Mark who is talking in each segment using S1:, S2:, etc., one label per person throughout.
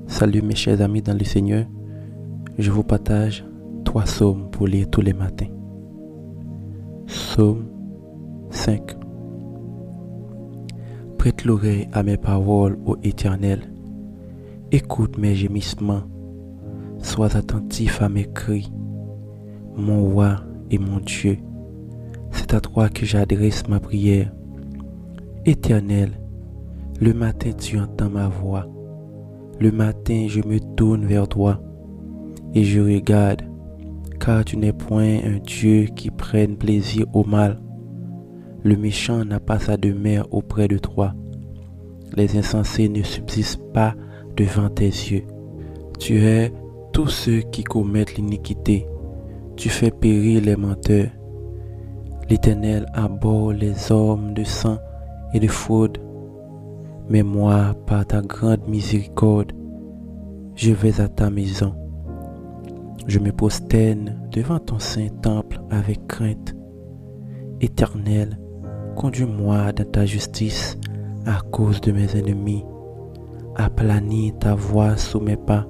S1: Salut mes chers amis dans le Seigneur, je vous partage 3 psaumes pour lire tous les matins. Psaume 5. Prête l'oreille à mes paroles, ô Éternel. Écoute mes gémissements. Sois attentif à mes cris, mon roi et mon Dieu. C'est à toi que j'adresse ma prière. Éternel, le matin tu entends ma voix. Le matin je me tourne vers toi et je regarde, car tu n'es point un Dieu qui prenne plaisir au mal. Le méchant n'a pas sa demeure auprès de toi. Les insensés ne subsistent pas devant tes yeux. Tu hais tous ceux qui commettent l'iniquité. Tu fais périr les menteurs. L'Éternel abhorre les hommes de sang et de fraude. Mais moi, par ta grande miséricorde, je vais à ta maison. Je me prosterne devant ton saint temple avec crainte. Éternel, conduis-moi dans ta justice à cause de mes ennemis. Aplanis ta voix sous mes pas,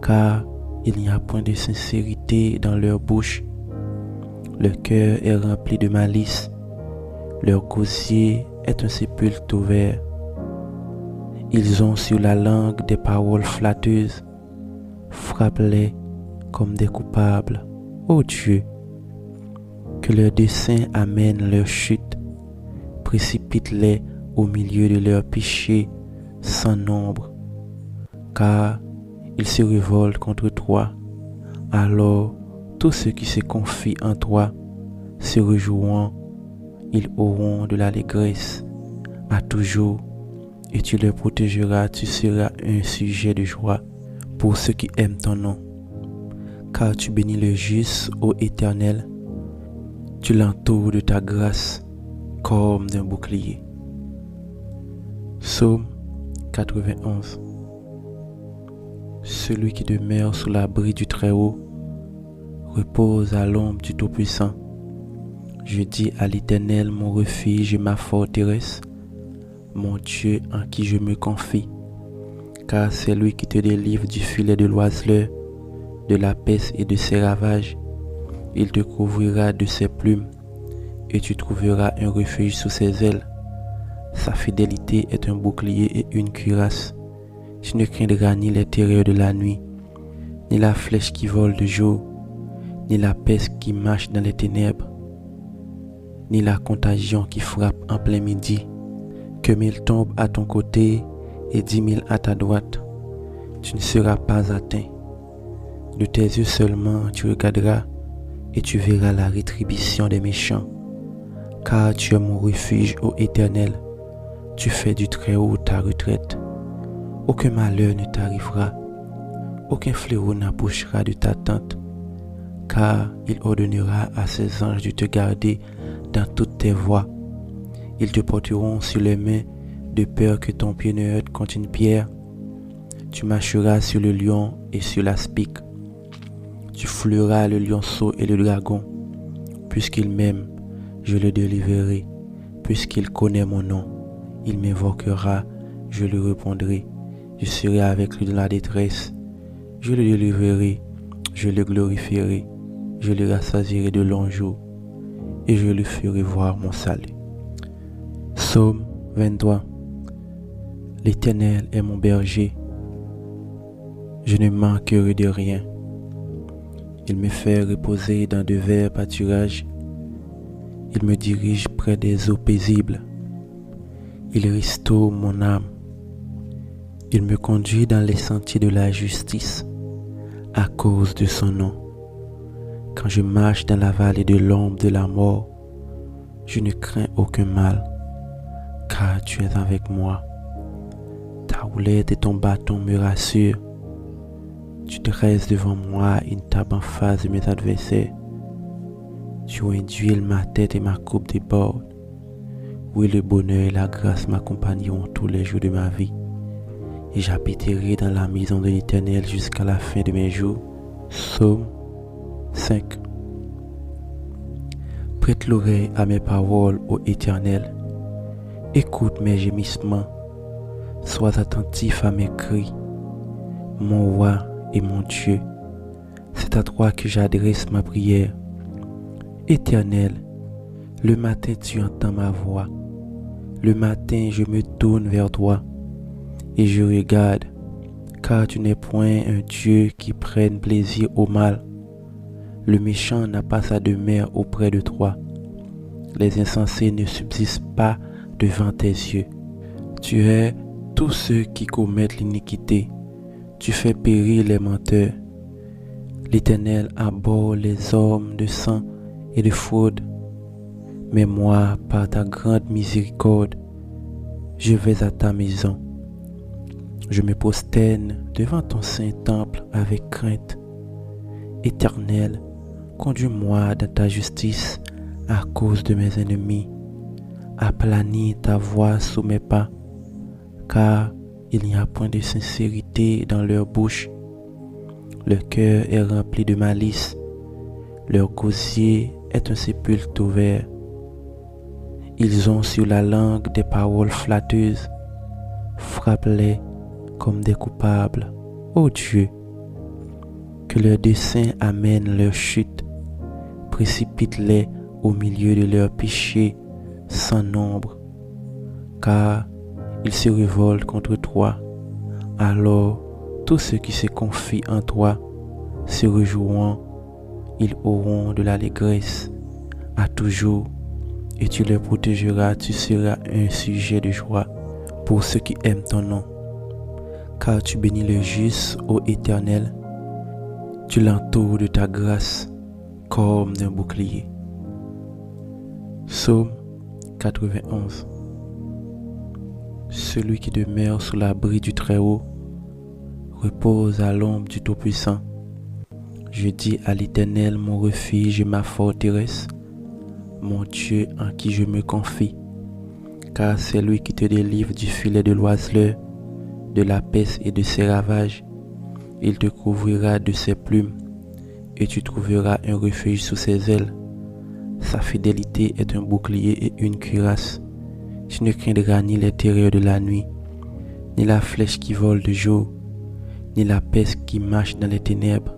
S1: car il n'y a point de sincérité dans leur bouche. Leur cœur est rempli de malice. Leur gosier est un sépulcre ouvert. Ils ont sur la langue des paroles flatteuses. Frappe-les comme des coupables, ô Dieu. Que leurs desseins amènent leur chute. Précipite-les au milieu de leurs péchés sans nombre. Car ils se révoltent contre toi. Alors tous ceux qui se confient en toi se réjouiront. Ils auront de l'allégresse à toujours. Et tu les protégeras, tu seras un sujet de joie pour ceux qui aiment ton nom. Car tu bénis le juste, ô Éternel, tu l'entoures de ta grâce comme d'un bouclier. Psaume 91. Celui qui demeure sous l'abri du Très-Haut repose à l'ombre du Tout-Puissant. Je dis à l'Éternel, mon refuge et ma forteresse, mon Dieu en qui je me confie, car c'est lui qui te délivre du filet de l'oiseleur, de la peste et de ses ravages. Il te couvrira de ses plumes, et tu trouveras un refuge sous ses ailes. Sa fidélité est un bouclier et une cuirasse. Tu ne craindras ni les terreurs de la nuit, ni la flèche qui vole de jour, ni la peste qui marche dans les ténèbres, ni la contagion qui frappe en plein midi. Que 1000 tombent à ton côté et 10 000 à ta droite, tu ne seras pas atteint. De tes yeux seulement tu regarderas et tu verras la rétribution des méchants. Car tu es mon refuge, ô Éternel, tu fais du Très-Haut ta retraite. Aucun malheur ne t'arrivera, aucun fléau n'approchera de ta tente, car il ordonnera à ses anges de te garder dans toutes tes voies. Ils te porteront sur les mains, de peur que ton pied ne heurte contre une pierre. Tu marcheras sur le lion et sur l'aspic. Tu fouleras le lionceau et le dragon. Puisqu'il m'aime, je le délivrerai. Puisqu'il connaît mon nom, il m'invoquera, je lui répondrai. Je serai avec lui dans la détresse. Je le délivrerai, je le glorifierai. Je le rassasierai de longs jours et je lui ferai voir mon salut. Psaume 23. L'Éternel est mon berger. Je ne manquerai de rien. Il me fait reposer dans de verts pâturages. Il me dirige près des eaux paisibles. Il restaure mon âme. Il me conduit dans les sentiers de la justice à cause de son nom. Quand je marche dans la vallée de l'ombre de la mort, je ne crains aucun mal, car tu es avec moi. Ta houlette et ton bâton me rassurent. Tu dresses devant moi une table en face de mes adversaires. Tu induis ma tête et ma coupe déborde. Oui, le bonheur et la grâce m'accompagneront tous les jours de ma vie. Et j'habiterai dans la maison de l'Éternel jusqu'à la fin de mes jours. Psaume 5. Prête l'oreille à mes paroles, ô Éternel. Écoute mes gémissements. Sois attentif à mes cris, mon roi et mon Dieu. C'est à toi que j'adresse ma prière. Éternel, le matin tu entends ma voix. Le matin je me tourne vers toi et je regarde, car tu n'es point un Dieu qui prenne plaisir au mal. Le méchant n'a pas sa demeure auprès de toi. Les insensés ne subsistent pas devant tes yeux. Tu hais tous ceux qui commettent l'iniquité. Tu fais périr les menteurs. L'Éternel abhorre les hommes de sang et de fraude. Mais moi, par ta grande miséricorde, je vais à ta maison. Je me prosterne devant ton saint temple avec crainte. Éternel, conduis-moi dans ta justice à cause de mes ennemis. Aplanis ta voix sous mes pas, car il n'y a point de sincérité dans leur bouche. Leur cœur est rempli de malice. Leur gosier est un sépulcre ouvert. Ils ont sur la langue des paroles flatteuses. Frappe-les comme des coupables. Ô Dieu, que leurs desseins amènent leur chute. Précipite-les au milieu de leurs péchés sans nombre. Car ils se révoltent contre toi. Alors tous ceux qui se confient en toi se réjouiront. Ils auront de l'allégresse à toujours, et tu les protégeras. Tu seras un sujet de joie pour ceux qui aiment ton nom. Car tu bénis le juste, ô Éternel. Tu l'entoures de ta grâce comme d'un bouclier. Psaume 91. Celui qui demeure sous l'abri du Très-Haut repose à l'ombre du Tout-Puissant. Je dis à l'Éternel, mon refuge et ma forteresse, mon Dieu en qui je me confie. Car c'est lui qui te délivre du filet de l'oiseleur, de la peste et de ses ravages. Il te couvrira de ses plumes, et tu trouveras un refuge sous ses ailes. Sa fidélité est un bouclier et une cuirasse. Tu ne craindras ni les terreurs de la nuit, ni la flèche qui vole de jour, ni la peste qui marche dans les ténèbres,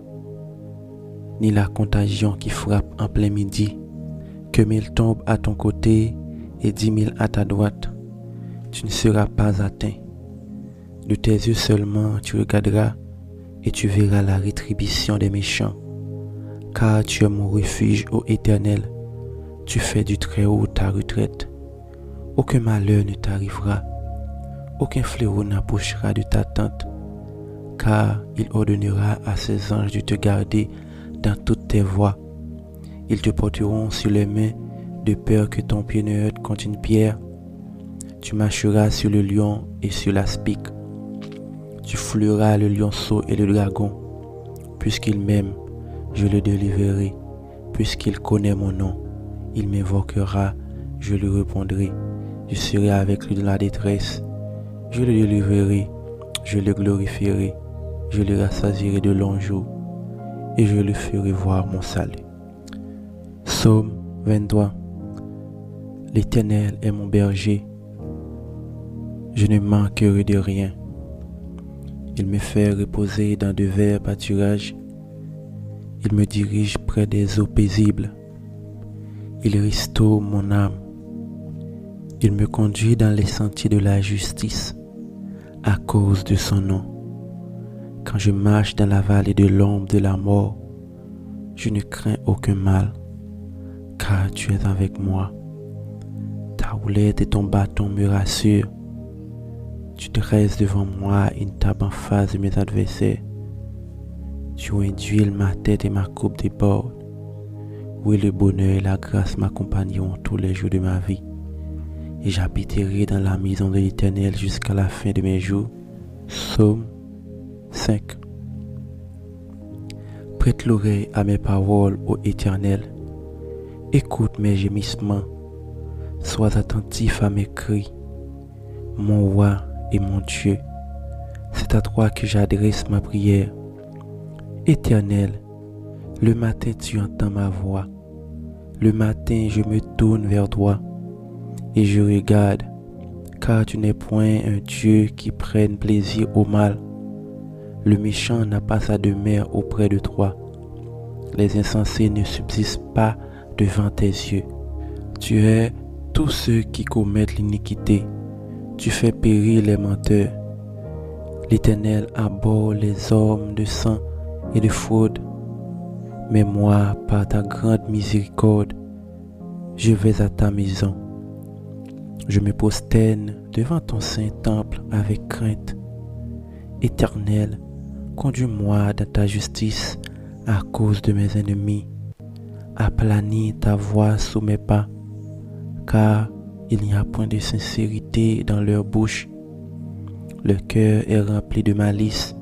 S1: ni la contagion qui frappe en plein midi. Que 1000 tombent à ton côté et 10 000 à ta droite, tu ne seras pas atteint. De tes yeux seulement tu regarderas et tu verras la rétribution des méchants. Car tu es mon refuge, ô Éternel, tu fais du Très-Haut ta retraite. Aucun malheur ne t'arrivera, aucun fléau n'approchera de ta tente, car il ordonnera à ses anges de te garder dans toutes tes voies. Ils te porteront sur les mains, de peur que ton pied ne heurte contre une pierre. Tu marcheras sur le lion et sur l'aspic. Tu fouleras le lionceau et le dragon. Puisqu'il m'aime, je le délivrerai. Puisqu'il connaît mon nom, il m'invoquera, je lui répondrai. Je serai avec lui dans la détresse. Je le délivrerai, je le glorifierai. Je le rassasierai de longs jours et je le ferai voir mon salut. Psaume 23. L'Éternel est mon berger. Je ne manquerai de rien. Il me fait reposer dans de verts pâturages. Il me dirige près des eaux paisibles. Il restaure mon âme. Il me conduit dans les sentiers de la justice à cause de son nom. Quand je marche dans la vallée de l'ombre de la mort, je ne crains aucun mal, car tu es avec moi. Ta houlette et ton bâton me rassurent. Tu dresses devant moi une table en face de mes adversaires. Tu induis ma tête et ma coupe déborde. Oui, le bonheur et la grâce m'accompagneront tous les jours de ma vie, et j'habiterai dans la maison de l'Éternel jusqu'à la fin de mes jours. Psaume 5. Prête l'oreille à mes paroles, ô Éternel. Écoute mes gémissements. Sois attentif à mes cris. Mon roi et mon Dieu, c'est à toi que j'adresse ma prière. Éternel, le matin tu entends ma voix. Le matin je me tourne vers toi et je regarde, car tu n'es point un Dieu qui prenne plaisir au mal. Le méchant n'a pas sa demeure auprès de toi. Les insensés ne subsistent pas devant tes yeux. Tu hais tous ceux qui commettent l'iniquité. Tu fais périr les menteurs. L'Éternel abhorre les hommes de sang et de fraude. Mais moi, par ta grande miséricorde, je vais à ta maison. Je me prosterne devant ton saint temple avec crainte. Éternel, conduis-moi dans ta justice à cause de mes ennemis. Aplanis ta voix sous mes pas, car il n'y a point de sincérité dans leur bouche. Leur cœur est rempli de malice.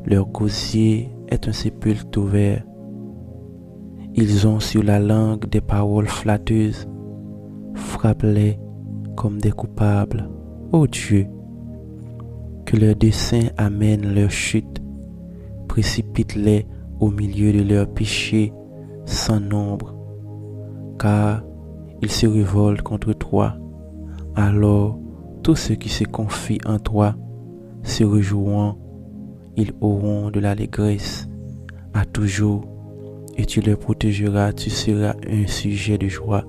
S1: Leur gosier est un sépulcre ouvert. Ils ont sur la langue des paroles flatteuses. Frappe-les comme des coupables, ô Dieu. Que leurs desseins amènent leur chute. Précipite-les au milieu de leurs péchés sans nombre. Car ils se révoltent contre toi. Alors tous ceux qui se confient en toi se réjouiront. Ils auront de l'allégresse à toujours. Et tu les protégeras, tu seras un sujet de joie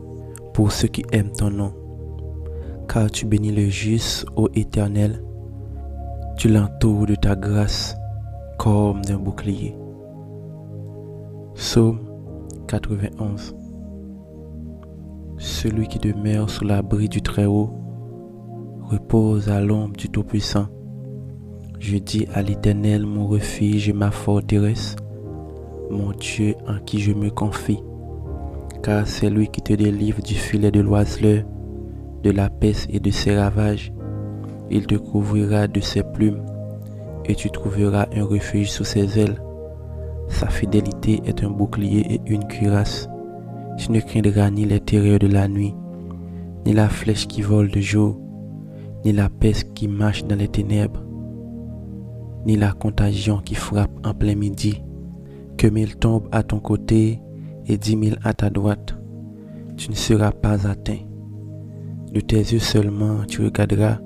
S1: pour ceux qui aiment ton nom. Car tu bénis le juste, ô Éternel, tu l'entoures de ta grâce comme d'un bouclier. Psaume 91. Celui qui demeure sous l'abri du Très-Haut repose à l'ombre du Tout-Puissant. Je dis à l'Éternel mon refuge et ma forteresse, mon Dieu en qui je me confie, car c'est lui qui te délivre du filet de l'oiseleur, de la peste et de ses ravages. Il te couvrira de ses plumes, et tu trouveras un refuge sous ses ailes. Sa fidélité est un bouclier et une cuirasse. Tu ne craindras ni les terreurs de la nuit, ni la flèche qui vole de jour, ni la peste qui marche dans les ténèbres, ni la contagion qui frappe en plein midi. Que 1000 tombent à ton côté et 10 000 à ta droite, tu ne seras pas atteint. De tes yeux seulement tu regarderas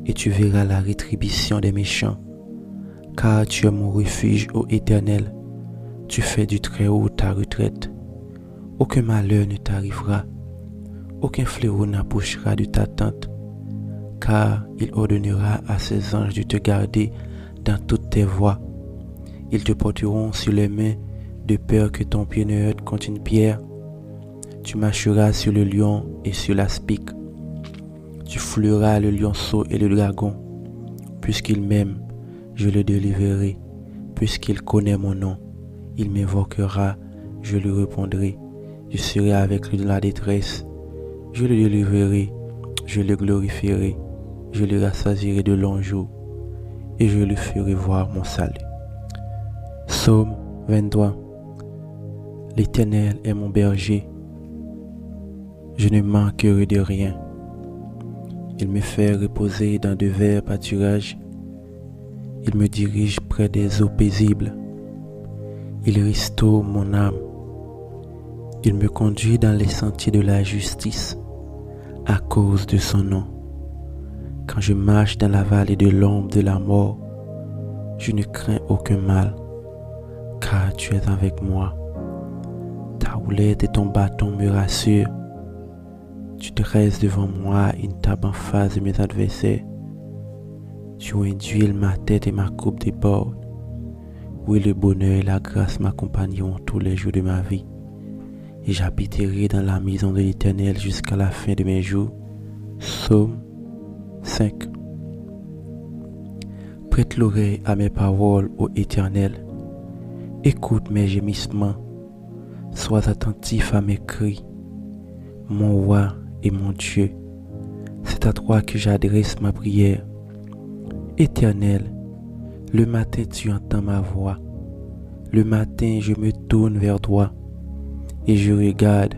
S1: et tu verras la rétribution des méchants. Car tu es mon refuge, ô Éternel, tu fais du Très-Haut ta retraite. Aucun malheur ne t'arrivera, aucun fléau n'approchera de ta tente, car il ordonnera à ses anges de te garder dans toutes tes voies. Ils te porteront sur les mains de peur que ton pied ne heurte contre une pierre. Tu marcheras sur le lion et sur l'aspic. Tu fouleras le lionceau et le dragon. Puisqu'il m'aime, je le délivrerai. Puisqu'il connaît mon nom, il m'invoquera, je lui répondrai. Je serai avec lui dans la détresse. Je le délivrerai, je le glorifierai. Je le rassasierai de longs jours et je lui ferai voir mon salut. Psaume 23. L'Éternel est mon berger. Je ne manquerai de rien. Il me fait reposer dans de verts pâturages. Il me dirige près des eaux paisibles. Il restaure mon âme. Il me conduit dans les sentiers de la justice à cause de son nom. Quand je marche dans la vallée de l'ombre de la mort, je ne crains aucun mal, car tu es avec moi. Ta houlette et ton bâton me rassurent. Tu dresses devant moi une table en face de mes adversaires. Tu induis ma tête et ma coupe déborde. Oui, le bonheur et la grâce m'accompagneront tous les jours de ma vie. Et j'habiterai dans la maison de l'Éternel jusqu'à la fin de mes jours. Psaume 5. Prête l'oreille à mes paroles, ô Éternel. Écoute mes gémissements. Sois attentif à mes cris. Mon roi et mon Dieu, c'est à toi que j'adresse ma prière. Éternel, le matin tu entends ma voix. Le matin je me tourne vers toi et je regarde,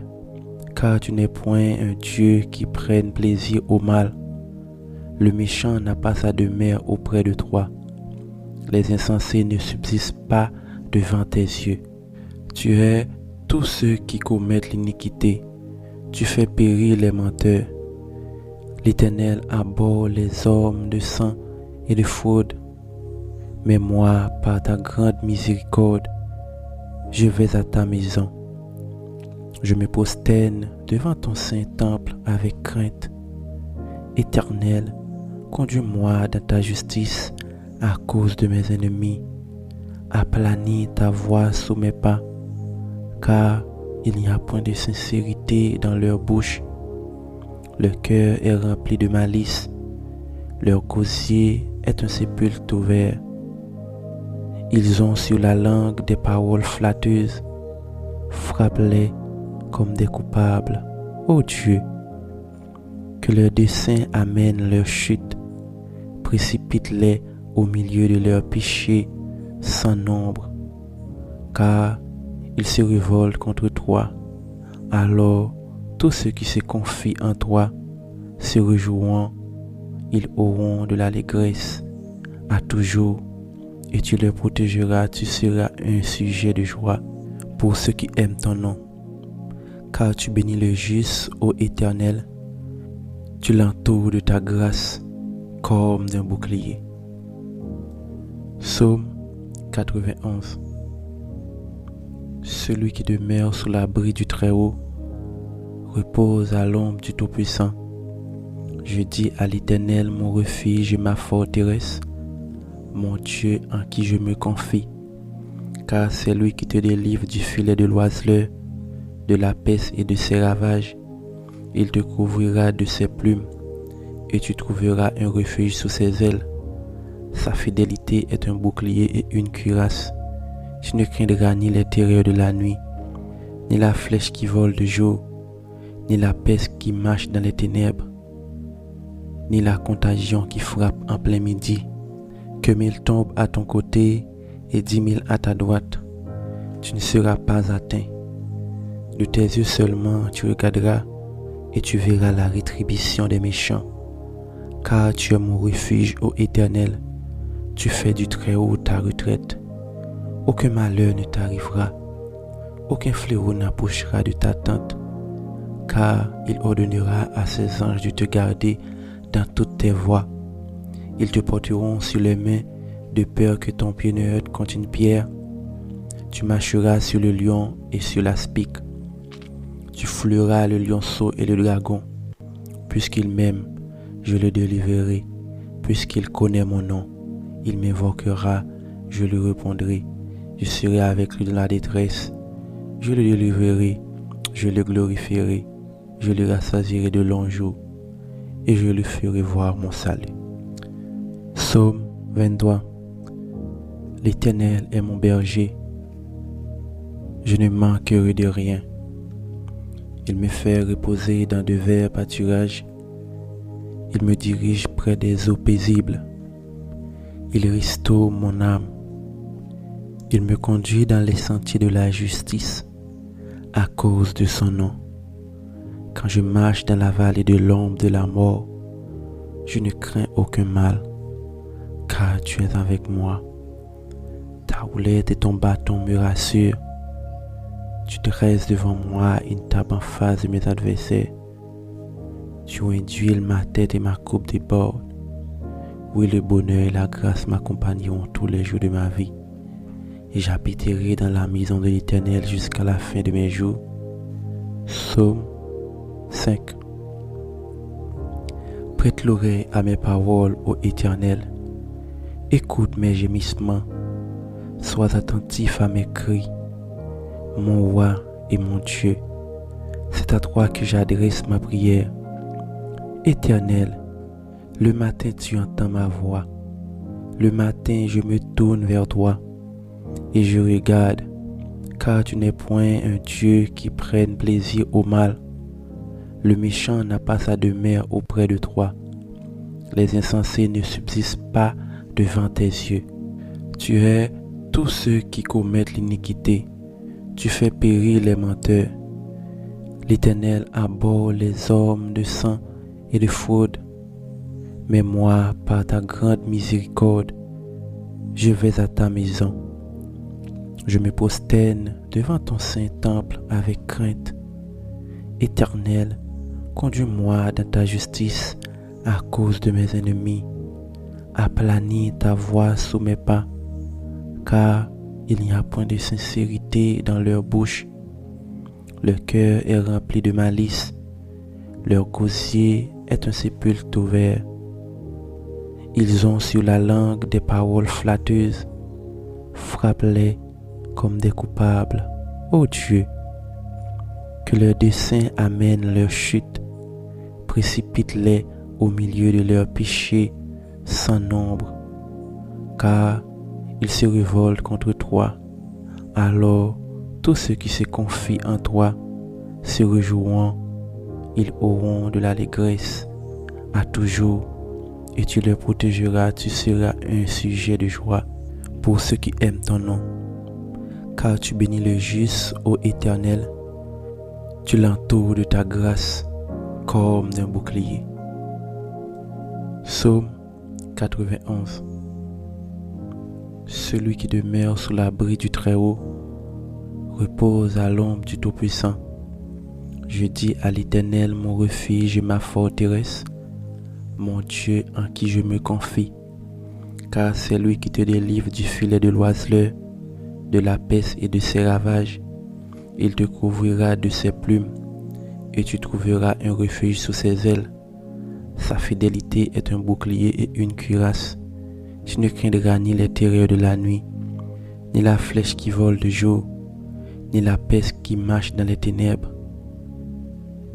S1: car tu n'es point un Dieu qui prenne plaisir au mal. Le méchant n'a pas sa demeure auprès de toi. Les insensés ne subsistent pas devant tes yeux. Tu hais tous ceux qui commettent l'iniquité. Tu fais périr les menteurs. L'Éternel abhorre les hommes de sang et de fraude. Mais moi, par ta grande miséricorde, je vais à ta maison. Je me prosterne devant ton saint temple avec crainte. Éternel, conduis-moi dans ta justice à cause de mes ennemis. Aplanis ta voix sous mes pas, car il n'y a point de sincérité dans leur bouche. Leur cœur est rempli de malice. Leur gosier est un sépulcre ouvert. Ils ont sur la langue des paroles flatteuses. Frappe-les comme des coupables. Ô Dieu, que leurs desseins amènent leur chute. Précipite-les au milieu de leurs péchés sans nombre, car ils se révoltent contre toi. Alors tous ceux qui se confient en toi se réjouiront, ils auront de l'allégresse à toujours, et tu les protégeras, tu seras un sujet de joie pour ceux qui aiment ton nom. Car tu bénis le juste, ô Éternel, tu l'entoures de ta grâce comme d'un bouclier. Psaume 91. Celui qui demeure sous l'abri du Très-Haut repose à l'ombre du Tout-Puissant. Je dis à l'Éternel, mon refuge et ma forteresse, mon Dieu en qui je me confie, car c'est lui qui te délivre du filet de l'oiseleur, de la peste et de ses ravages. Il te couvrira de ses plumes, et tu trouveras un refuge sous ses ailes. Sa fidélité est un bouclier et une cuirasse. Tu ne craindras ni les terreurs de la nuit, ni la flèche qui vole de jour, ni la peste qui marche dans les ténèbres, ni la contagion qui frappe en plein midi. Que 1000 tombent à ton côté et 10 000 à ta droite, tu ne seras pas atteint. De tes yeux seulement tu regarderas et tu verras la rétribution des méchants. Car tu es mon refuge, ô Éternel, tu fais du Très-Haut ta retraite. Aucun malheur ne t'arrivera, aucun fléau n'approchera de ta tente, car il ordonnera à ses anges de te garder dans toutes tes voies. Ils te porteront sur les mains, de peur que ton pied ne heurte contre une pierre. Tu marcheras sur le lion et sur l'aspic. Tu fouleras le lionceau et le dragon. Puisqu'il m'aime, je le délivrerai. Puisqu'il connaît mon nom, il m'invoquera, je lui répondrai. Je serai avec lui dans la détresse. Je le délivrerai, je le glorifierai. Je le rassasierai de longs jours et je lui ferai voir mon salut. Psaume 23. L'Éternel est mon berger. Je ne manquerai de rien. Il me fait reposer dans de verts pâturages. Il me dirige près des eaux paisibles. Il restaure mon âme. Il me conduit dans les sentiers de la justice à cause de son nom. Quand je marche dans la vallée de l'ombre de la mort, je ne crains aucun mal, car tu es avec moi. Ta houlette et ton bâton me rassurent. Tu dresses devant moi une table en face de mes adversaires. Tu induis ma tête et ma coupe déborde. Oui, le bonheur et la grâce m'accompagneront tous les jours de ma vie, et j'habiterai dans la maison de l'Éternel jusqu'à la fin de mes jours. Psaume 5. Prête l'oreille à mes paroles, ô Éternel. Écoute mes gémissements. Sois attentif à mes cris. Mon roi et mon Dieu, c'est à toi que j'adresse ma prière. Éternel, le matin tu entends ma voix. Le matin je me tourne vers toi et je regarde, car tu n'es point un Dieu qui prenne plaisir au mal. Le méchant n'a pas sa demeure auprès de toi. Les insensés ne subsistent pas devant tes yeux. Tu hais tous ceux qui commettent l'iniquité. Tu fais périr les menteurs. L'Éternel abhorre les hommes de sang et de fraude. Mais moi, par ta grande miséricorde, je vais à ta maison. Je me prosterne devant ton saint temple avec crainte. Éternel, conduis-moi dans ta justice à cause de mes ennemis. Aplanis ta voix sous mes pas, car il n'y a point de sincérité dans leur bouche. Leur cœur est rempli de malice, leur gosier est un sépulcre ouvert. Ils ont sur la langue des paroles flatteuses, frappe-les comme des coupables. Ô Dieu, que leurs desseins amènent leur chute, précipite-les au milieu de leurs péchés sans nombre, car ils se révoltent contre toi. Alors tous ceux qui se confient en toi se réjouiront, ils auront de l'allégresse à toujours, et tu les protégeras, tu seras un sujet de joie pour ceux qui aiment ton nom. Car tu bénis le juste, ô Éternel, tu l'entoures de ta grâce comme d'un bouclier. Psaume 91. Celui qui demeure sous l'abri du Très-Haut repose à l'ombre du Tout-Puissant. Je dis à l'Éternel, mon refuge et ma forteresse, mon Dieu en qui je me confie, car c'est lui qui te délivre du filet de l'oiseleur, de la peste et de ses ravages. Il te couvrira de ses plumes, et tu trouveras un refuge sous ses ailes. Sa fidélité est un bouclier et une cuirasse. Tu ne craindras ni les terreurs de la nuit, ni la flèche qui vole de jour, ni la peste qui marche dans les ténèbres,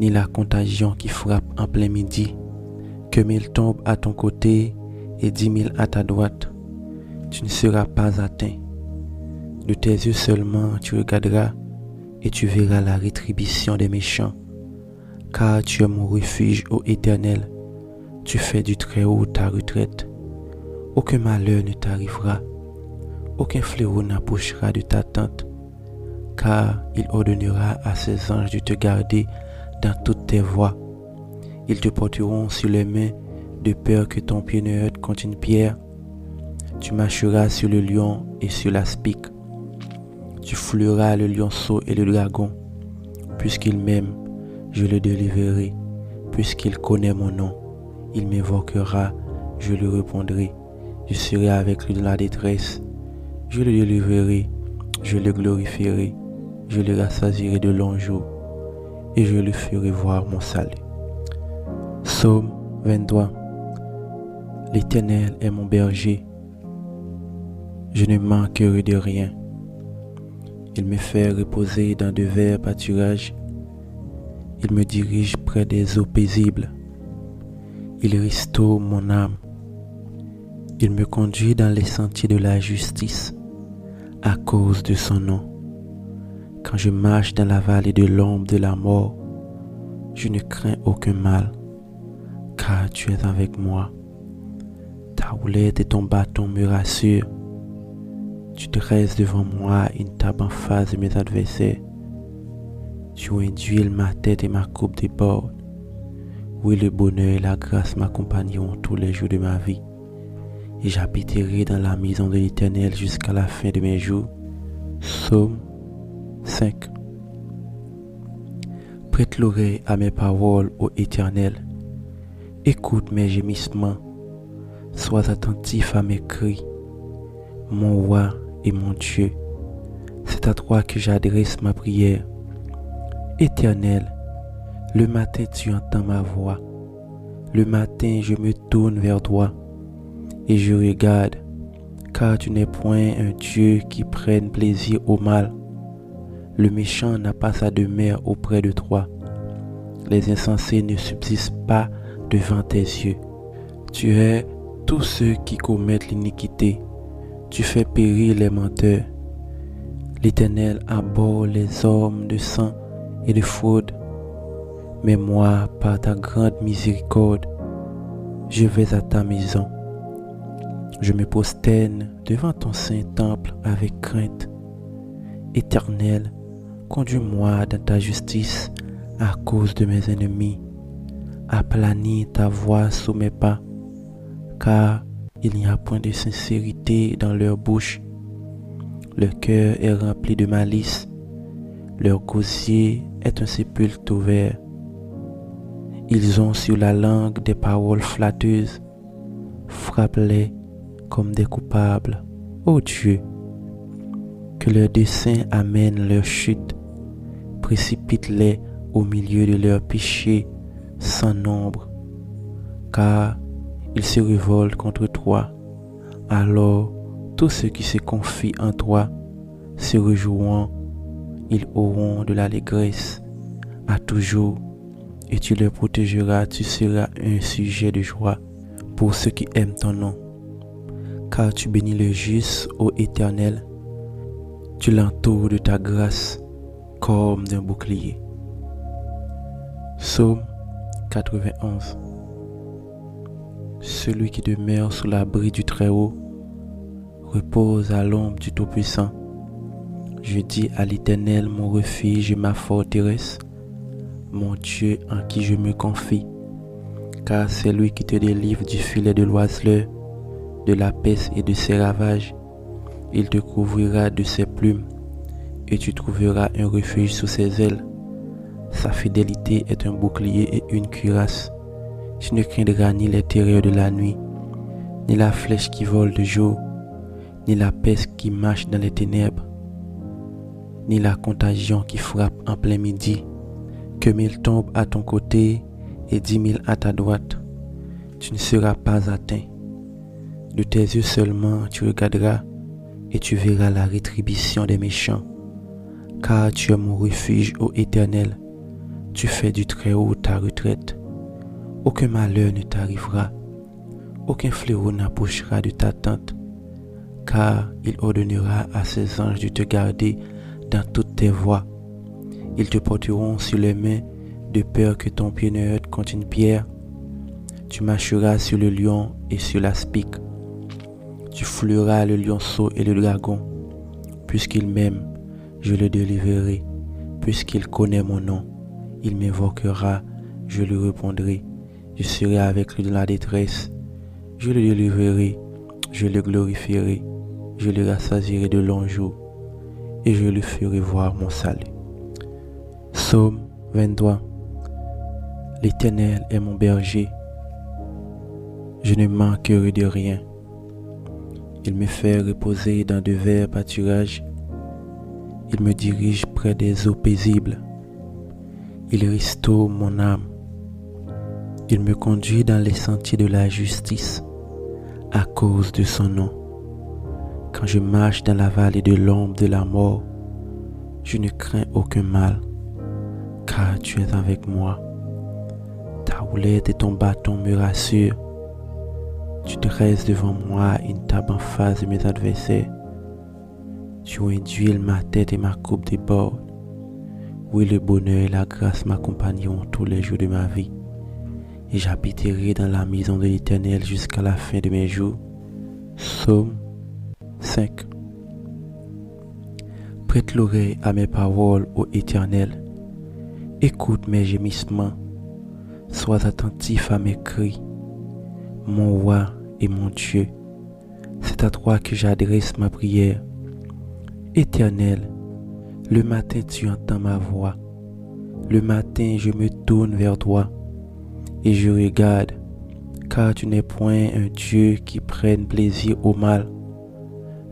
S1: ni la contagion qui frappe en plein midi. Que 1000 tombent à ton côté et 10 000 à ta droite, tu ne seras pas atteint. De tes yeux seulement tu regarderas et tu verras la rétribution des méchants. Car tu es mon refuge, ô Éternel, tu fais du Très-Haut ta retraite. Aucun malheur ne t'arrivera, aucun fléau n'approchera de ta tente, car il ordonnera à ses anges de te garder dans toutes tes voies. Ils te porteront sur les mains, de peur que ton pied ne heurte contre une pierre. Tu marcheras sur le lion et sur l'aspic. Tu fouleras le lionceau et le dragon. Puisqu'il m'aime, je le délivrerai. Puisqu'il connaît mon nom, il m'invoquera, je lui répondrai. Je serai avec lui dans la détresse. Je le délivrerai, je le glorifierai. Je le rassasierai de longs jours et je lui ferai voir mon salut. Psaume 23. L'Éternel est mon berger. Je ne manquerai de rien. Il me fait reposer dans de verts pâturages. Il me dirige près des eaux paisibles. Il restaure mon âme. Il me conduit dans les sentiers de la justice à cause de son nom. Quand je marche dans la vallée de l'ombre de la mort, je ne crains aucun mal, car tu es avec moi. Ta houlette et ton bâton me rassurent. Tu dresses devant moi une table en face de mes adversaires. Tu induis ma tête et ma coupe déborde. Oui, le bonheur et la grâce m'accompagneront tous les jours de ma vie, et j'habiterai dans la maison de l'Éternel jusqu'à la fin de mes jours. Psaume 5. Prête l'oreille à mes paroles, ô Éternel. Écoute mes gémissements. Sois attentif à mes cris. Mon roi et mon Dieu, c'est à toi que j'adresse ma prière. Éternel, le matin tu entends ma voix. Le matin je me tourne vers toi et je regarde, car tu n'es point un Dieu qui prenne plaisir au mal. Le méchant n'a pas sa demeure auprès de toi. Les insensés ne subsistent pas devant tes yeux. Tu hais tous ceux qui commettent l'iniquité. Tu fais périr les menteurs. L'Éternel abhorre les hommes de sang et de fraude. Mais moi, par ta grande miséricorde, je vais à ta maison. Je me prosterne devant ton saint temple avec crainte. Éternel, conduis-moi dans ta justice à cause de mes ennemis. Aplanis ta voix sous mes pas, car il n'y a point de sincérité dans leur bouche. Leur cœur est rempli de malice. Leur gosier est un sépulcre ouvert. Ils ont sur la langue des paroles flatteuses. frappe-les comme des coupables. Ô Dieu, que leurs desseins amènent leur chute, précipite-les au milieu de leurs péchés sans nombre, car ils se révoltent contre toi. Alors tous ceux qui se confient en toi se réjouiront, ils auront de l'allégresse à toujours, et tu les protégeras, tu seras un sujet de joie pour ceux qui aiment ton nom. Car tu bénis le juste, ô Éternel, tu l'entoures de ta grâce comme d'un bouclier. Psaume 91. Celui qui demeure sous l'abri du Très-Haut repose à l'ombre du Tout-Puissant. Je dis à l'Éternel, mon refuge et ma forteresse, mon Dieu en qui je me confie, car c'est lui qui te délivre du filet de l'oiseleur, de la peste et de ses ravages. Il te couvrira de ses plumes, et tu trouveras un refuge sous ses ailes. Sa fidélité est un bouclier et une cuirasse. Tu ne craindras ni les terreurs de la nuit, ni la flèche qui vole de jour, ni la peste qui marche dans les ténèbres, ni la contagion qui frappe en plein midi. Que 1000 tombent à ton côté et 10 000 à ta droite, tu ne seras pas atteint. De tes yeux seulement tu regarderas et tu verras la rétribution des méchants. Car tu es mon refuge, ô Éternel, tu fais du Très-Haut ta retraite. Aucun malheur ne t'arrivera, aucun fléau n'approchera de ta tente, car il ordonnera à ses anges de te garder dans toutes tes voies. Ils te porteront sur les mains, de peur que ton pied ne heurte contre une pierre. Tu marcheras sur le lion et sur l'aspic. Tu fouleras le lionceau et le dragon. Puisqu'il m'aime, je le délivrerai. Puisqu'il connaît mon nom, il m'invoquera, je lui répondrai. Je serai avec lui dans la détresse. Je le délivrerai, je le glorifierai. Je le rassasierai de longs jours et je lui ferai voir mon salut. Psaume 23. L'Éternel est mon berger. Je ne manquerai de rien. Il me fait reposer dans de verts pâturages. Il me dirige près des eaux paisibles. Il restaure mon âme. Il me conduit dans les sentiers de la justice à cause de son nom. Quand je marche dans la vallée de l'ombre de la mort, je ne crains aucun mal, car tu es avec moi. Ta houlette et ton bâton me rassurent. Tu dresses devant moi une table en face de mes adversaires. Tu induis ma tête et ma coupe déborde. Oui, le bonheur et la grâce m'accompagneront tous les jours de ma vie. Et j'habiterai dans la maison de l'Éternel jusqu'à la fin de mes jours. Psaume 5. Prête l'oreille à mes paroles, ô Éternel. Écoute mes gémissements. Sois attentif à mes cris. Mon roi et mon Dieu, c'est à toi que j'adresse ma prière. Éternel, le matin tu entends ma voix. Le matin je me tourne vers toi et je regarde, car tu n'es point un Dieu qui prenne plaisir au mal.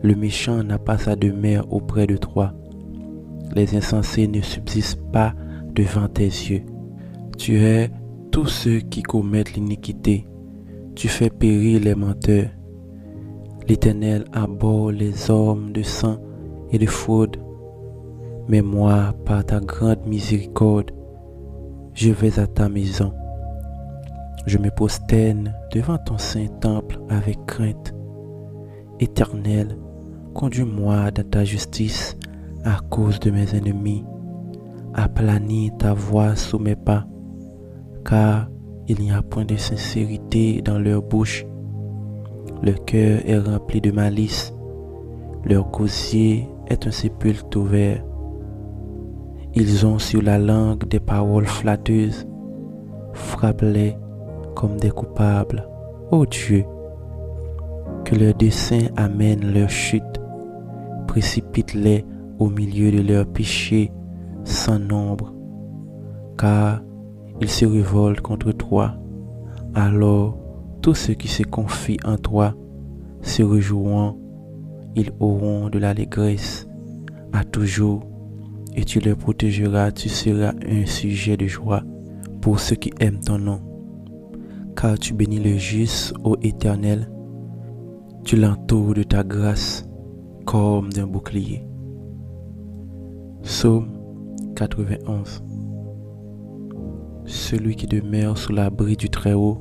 S1: Le méchant n'a pas sa demeure auprès de toi. Les insensés ne subsistent pas devant tes yeux. Tu hais tous ceux qui commettent l'iniquité. Tu fais périr les menteurs. L'Éternel abhorre les hommes de sang et de fraude. Mais moi, par ta grande miséricorde, je vais à ta maison. Je me prosterne devant ton saint temple avec crainte. Éternel, conduis-moi dans ta justice à cause de mes ennemis. Aplanis ta voix sous mes pas, car il n'y a point de sincérité dans leur bouche. Leur cœur est rempli de malice. Leur gosier est un sépulcre ouvert. Ils ont sur la langue des paroles flatteuses. Frappe-les comme des coupables. Ô Dieu, que leurs desseins amènent leur chute. Précipite-les au milieu de leurs péchés sans nombre, car ils se révoltent contre toi. Alors tous ceux qui se confient en toi se réjouiront, ils auront de l'allégresse à toujours, et tu les protégeras, tu seras un sujet de joie pour ceux qui aiment ton nom. Car tu bénis le juste, ô Éternel, tu l'entoures de ta grâce comme d'un bouclier. Psaume 91. Celui qui demeure sous l'abri du Très-Haut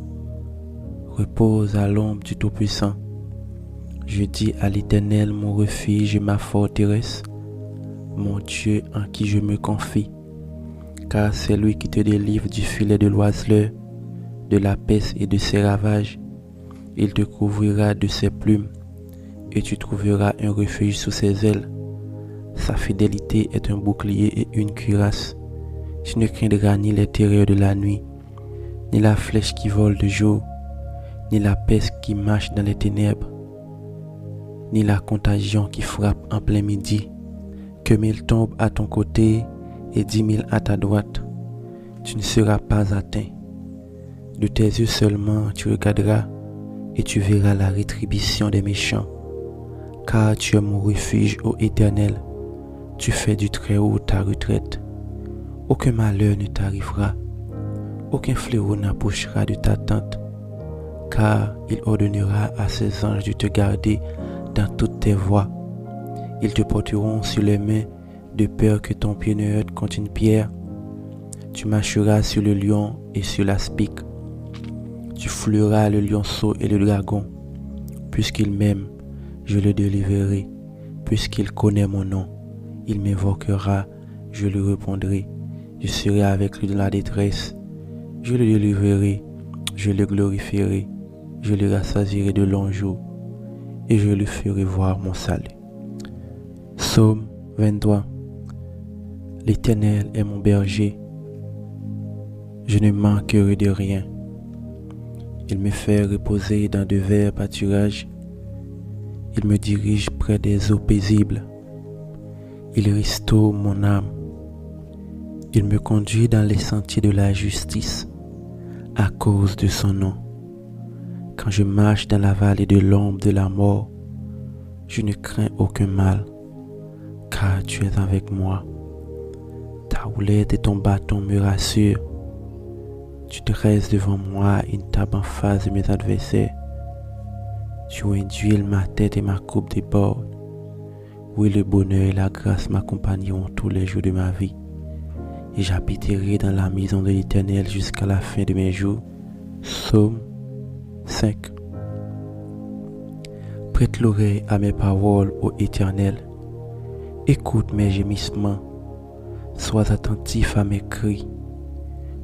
S1: repose à l'ombre du Tout-Puissant. Je dis à l'Éternel, mon refuge et ma forteresse, mon Dieu en qui je me confie, car c'est lui qui te délivre du filet de l'oiseleur, de la peste et de ses ravages. Il te couvrira de ses plumes, et tu trouveras un refuge sous ses ailes. Sa fidélité est un bouclier et une cuirasse. Tu ne craindras ni les terreurs de la nuit, ni la flèche qui vole de jour, ni la peste qui marche dans les ténèbres, ni la contagion qui frappe en plein midi. Que 1000 tombent à ton côté et 10 000 à ta droite, tu ne seras pas atteint. De tes yeux seulement tu regarderas et tu verras la rétribution des méchants. Car tu es mon refuge, ô Éternel, tu fais du Très-Haut ta retraite. Aucun malheur ne t'arrivera, aucun fléau n'approchera de ta tente, car il ordonnera à ses anges de te garder dans toutes tes voies. Ils te porteront sur les mains de peur que ton pied ne heurte contre une pierre. Tu marcheras sur le lion et sur l'aspic. Tu fouleras le lionceau et le dragon. Puisqu'il m'aime, je le délivrerai. Puisqu'il connaît mon nom, il m'invoquera, je lui répondrai. Je serai avec lui dans la détresse. Je le délivrerai, je le glorifierai. Je le rassasierai de longs jours et je lui ferai voir mon salut. Psaume 23. L'Éternel est mon berger. Je ne manquerai de rien. Il me fait reposer dans de verts pâturages. Il me dirige près des eaux paisibles. Il restaure mon âme. Il me conduit dans les sentiers de la justice à cause de son nom. Quand je marche dans la vallée de l'ombre de la mort, je ne crains aucun mal, car tu es avec moi. Ta houlette et ton bâton me rassurent. Tu dresses devant moi une table en face de mes adversaires. Tu induis ma tête et ma coupe déborde. Oui, le bonheur et la grâce m'accompagneront tous les jours de ma vie. Et j'habiterai dans la maison de l'Éternel jusqu'à la fin de mes jours. Psaume 5. Prête l'oreille à mes paroles, ô Éternel. Écoute mes gémissements. Sois attentif à mes cris.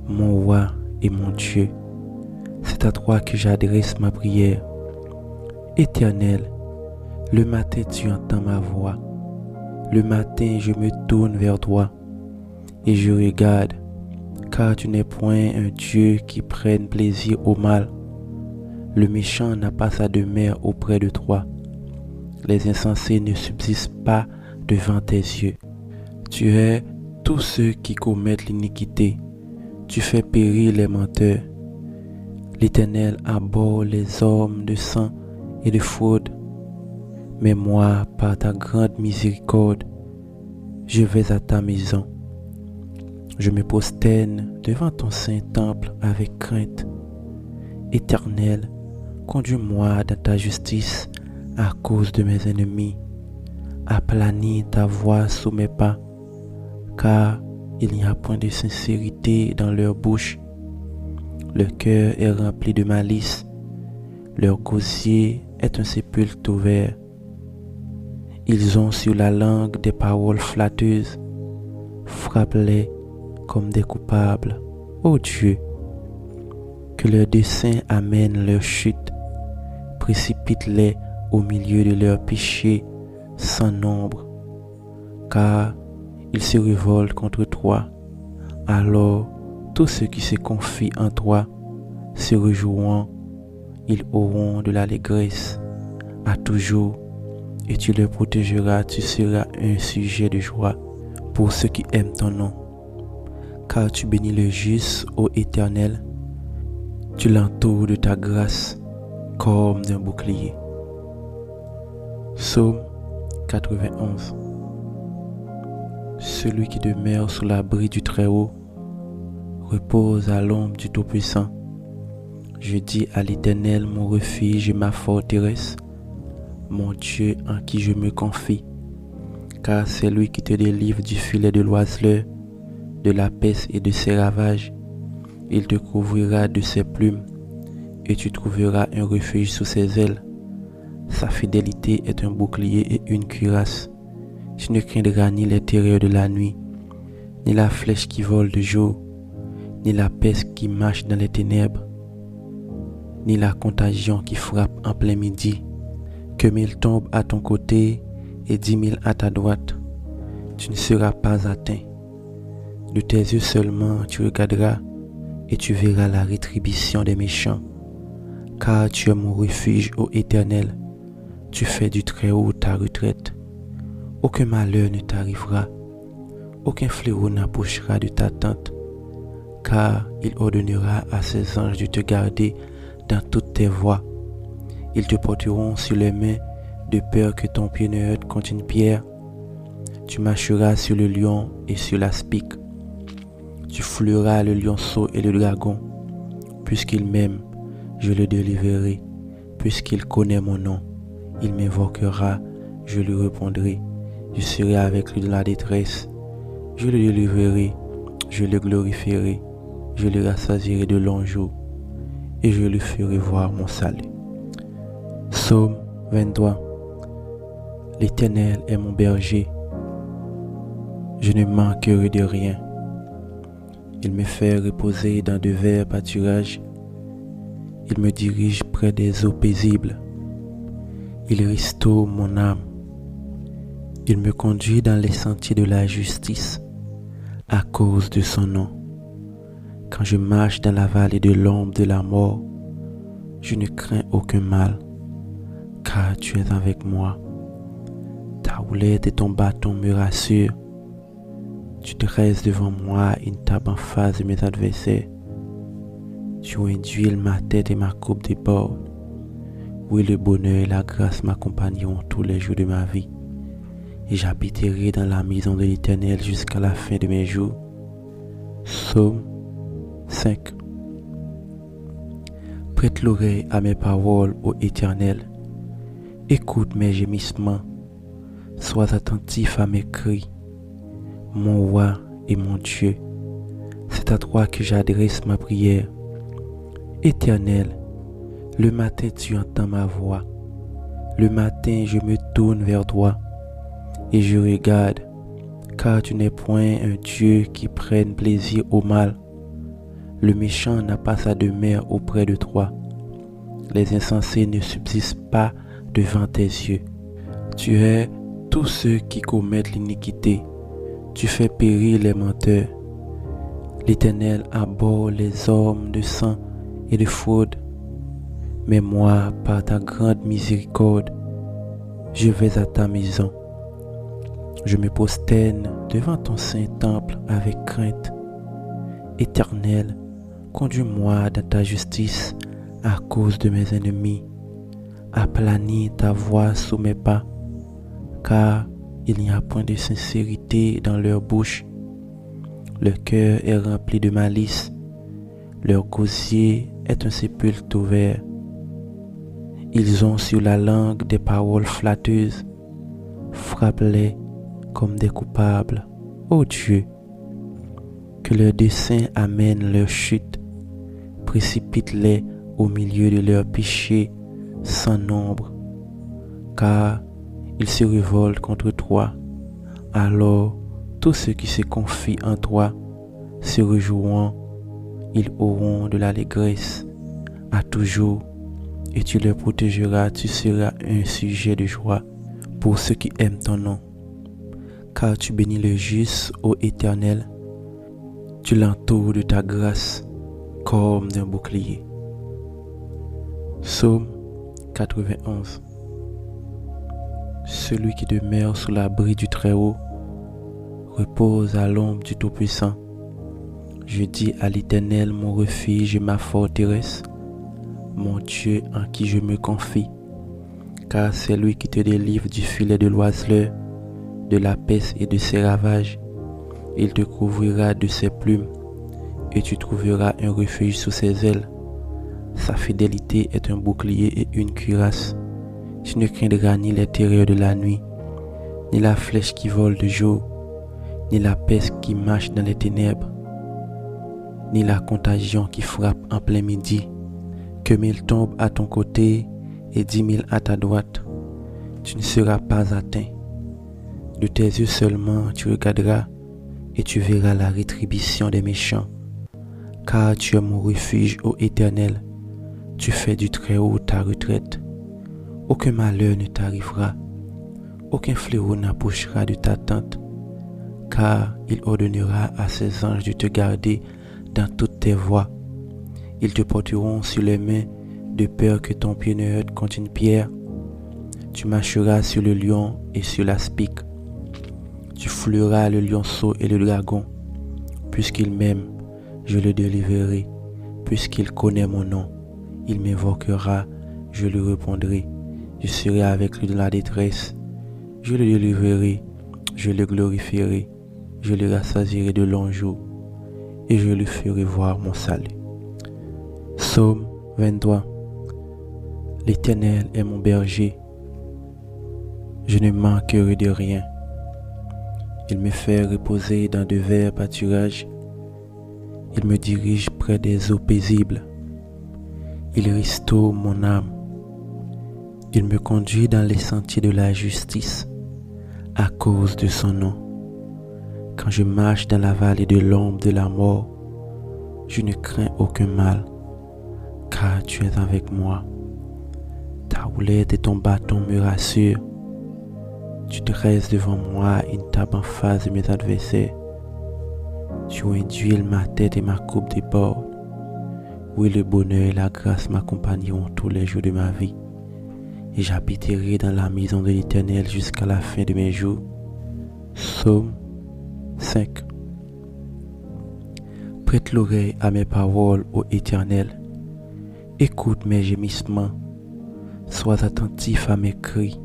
S1: Mon roi et mon Dieu, c'est à toi que j'adresse ma prière. Éternel, le matin tu entends ma voix. Le matin je me tourne vers toi et je regarde, car tu n'es point un Dieu qui prenne plaisir au mal. Le méchant n'a pas sa demeure auprès de toi. Les insensés ne subsistent pas devant tes yeux. Tu hais tous ceux qui commettent l'iniquité. Tu fais périr les menteurs. L'Éternel abhorre les hommes de sang et de fraude. Mais moi, par ta grande miséricorde, je vais à ta maison. Je me prosterne devant ton saint temple avec crainte. Éternel, conduis-moi dans ta justice à cause de mes ennemis. Aplanis ta voix sous mes pas, car il n'y a point de sincérité dans leur bouche. Leur cœur est rempli de malice. Leur gosier est un sépulcre ouvert. Ils ont sur la langue des paroles flatteuses. Frappe-les comme des coupables, ô Dieu. Que leurs desseins amènent leur chute. Précipite-les au milieu de leurs péchés sans nombre. Car ils se révoltent contre toi. Alors tous ceux qui se confient en toi se réjouiront. Ils auront de l'allégresse à toujours. Et tu les protégeras, tu seras un sujet de joie pour ceux qui aiment ton nom. Car tu bénis le juste, ô Éternel, tu l'entoures de ta grâce comme d'un bouclier. Psaume 91. Celui qui demeure sous l'abri du Très-Haut repose à l'ombre du Tout-Puissant. Je dis à l'Éternel, mon refuge et ma forteresse, mon Dieu en qui je me confie. Car c'est lui qui te délivre du filet de l'oiseleur, de la peste et de ses ravages. Il te couvrira de ses plumes, et tu trouveras un refuge sous ses ailes. Sa fidélité est un bouclier et une cuirasse. Tu ne craindras ni les terreurs de la nuit, ni la flèche qui vole de jour, ni la peste qui marche dans les ténèbres, ni la contagion qui frappe en plein midi. Que 1000 tombent à ton côté et 10 000 à ta droite, tu ne seras pas atteint. De tes yeux seulement tu regarderas et tu verras la rétribution des méchants. Car tu es mon refuge, ô Éternel, tu fais du Très-Haut ta retraite. Aucun malheur ne t'arrivera, aucun fléau n'approchera de ta tente, car il ordonnera à ses anges de te garder dans toutes tes voies. Ils te porteront sur les mains de peur que ton pied ne heurte contre une pierre. Tu marcheras sur le lion et sur l'aspic. Tu fouleras le lionceau et le dragon. Puisqu'il m'aime, je le délivrerai. Puisqu'il connaît mon nom, il m'invoquera, je lui répondrai. Je serai avec lui dans la détresse. Je le délivrerai, je le glorifierai. Je le rassasierai de longs jours et je lui ferai voir mon salut. Psaume 23. L'Éternel est mon berger. Je ne manquerai de rien. Il me fait reposer dans de verts pâturages. Il me dirige près des eaux paisibles. Il restaure mon âme. Il me conduit dans les sentiers de la justice à cause de son nom. Quand je marche dans la vallée de l'ombre de la mort, je ne crains aucun mal, car tu es avec moi. Ta houlette et ton bâton me rassurent. Tu dresses devant moi une table en face de mes adversaires. Tu induis ma tête et ma coupe déborde. Oui, le bonheur et la grâce m'accompagneront tous les jours de ma vie, et j'habiterai dans la maison de l'Éternel jusqu'à la fin de mes jours. Psaume 5. Prête l'oreille à mes paroles, ô Éternel. Écoute mes gémissements. Sois attentif à mes cris. Mon roi et mon Dieu, c'est à toi que j'adresse ma prière. Éternel, le matin tu entends ma voix. Le matin je me tourne vers toi et je regarde, car tu n'es point un Dieu qui prenne plaisir au mal. Le méchant n'a pas sa demeure auprès de toi. Les insensés ne subsistent pas devant tes yeux. Tu hais tous ceux qui commettent l'iniquité. Tu fais périr les menteurs. L'Éternel abhorre les hommes de sang et de fraude. Mais moi, par ta grande miséricorde, je vais à ta maison. Je me prosterne devant ton saint temple avec crainte. Éternel, conduis-moi dans ta justice à cause de mes ennemis. Aplanis ta voix sous mes pas, car il n'y a point de sincérité dans leur bouche. Leur cœur est rempli de malice. Leur gosier est un sépulcre ouvert. Ils ont sur la langue des paroles flatteuses. Frappe-les comme des coupables, ô Dieu. Que leurs desseins amènent leur chute. Précipite-les au milieu de leurs péchés sans nombre. Car ils se révoltent contre toi. Alors tous ceux qui se confient en toi se réjouiront. Ils auront de l'allégresse à toujours, et tu les protégeras. Tu seras un sujet de joie pour ceux qui aiment ton nom. Car tu bénis le juste, ô Éternel. Tu l'entoures de ta grâce comme d'un bouclier. Psaume 91. Celui qui demeure sous l'abri du Très-Haut repose à l'ombre du Tout-Puissant. Je dis à l'Éternel, mon refuge et ma forteresse, mon Dieu en qui je me confie, car c'est lui qui te délivre du filet de l'oiseleur, de la peste et de ses ravages. Il te couvrira de ses plumes, et tu trouveras un refuge sous ses ailes. Sa fidélité est un bouclier et une cuirasse. Tu ne craindras ni les terreurs de la nuit, ni la flèche qui vole de jour, ni la peste qui marche dans les ténèbres, ni la contagion qui frappe en plein midi. Que 1000 tombent à ton côté et 10 000 à ta droite, tu ne seras pas atteint. De tes yeux seulement tu regarderas et tu verras la rétribution des méchants. Car tu es mon refuge, ô Éternel, tu fais du Très-Haut ta retraite. Aucun malheur ne t'arrivera, aucun fléau n'approchera de ta tente, car il ordonnera à ses anges de te garder dans toutes tes voies. Ils te porteront sur les mains, de peur que ton pied ne heurte contre une pierre. Tu marcheras sur le lion et sur l'aspic. Tu fouleras le lionceau et le dragon. Puisqu'il m'aime, je le délivrerai. Puisqu'il connaît mon nom, il m'invoquera, je lui répondrai. Je serai avec lui dans la détresse. Je le délivrerai, je le glorifierai. Je le rassasierai de longs jours et je lui ferai voir mon salut. Psaume 23. L'Éternel est mon berger. Je ne manquerai de rien. Il me fait reposer dans de verts pâturages. Il me dirige près des eaux paisibles. Il restaure mon âme. Il me conduit dans les sentiers de la justice à cause de son nom. Quand je marche dans la vallée de l'ombre de la mort, je ne crains aucun mal, car tu es avec moi. Ta houlette et ton bâton me rassurent. Tu dresses devant moi une table en face de mes adversaires. Tu induis ma tête et ma coupe déborde. Oui, le bonheur et la grâce m'accompagneront tous les jours de ma vie. Et j'habiterai dans la maison de l'Éternel jusqu'à la fin de mes jours. Psaume 5. Prête l'oreille à mes paroles, ô Éternel. Écoute mes gémissements. Sois attentif à mes cris.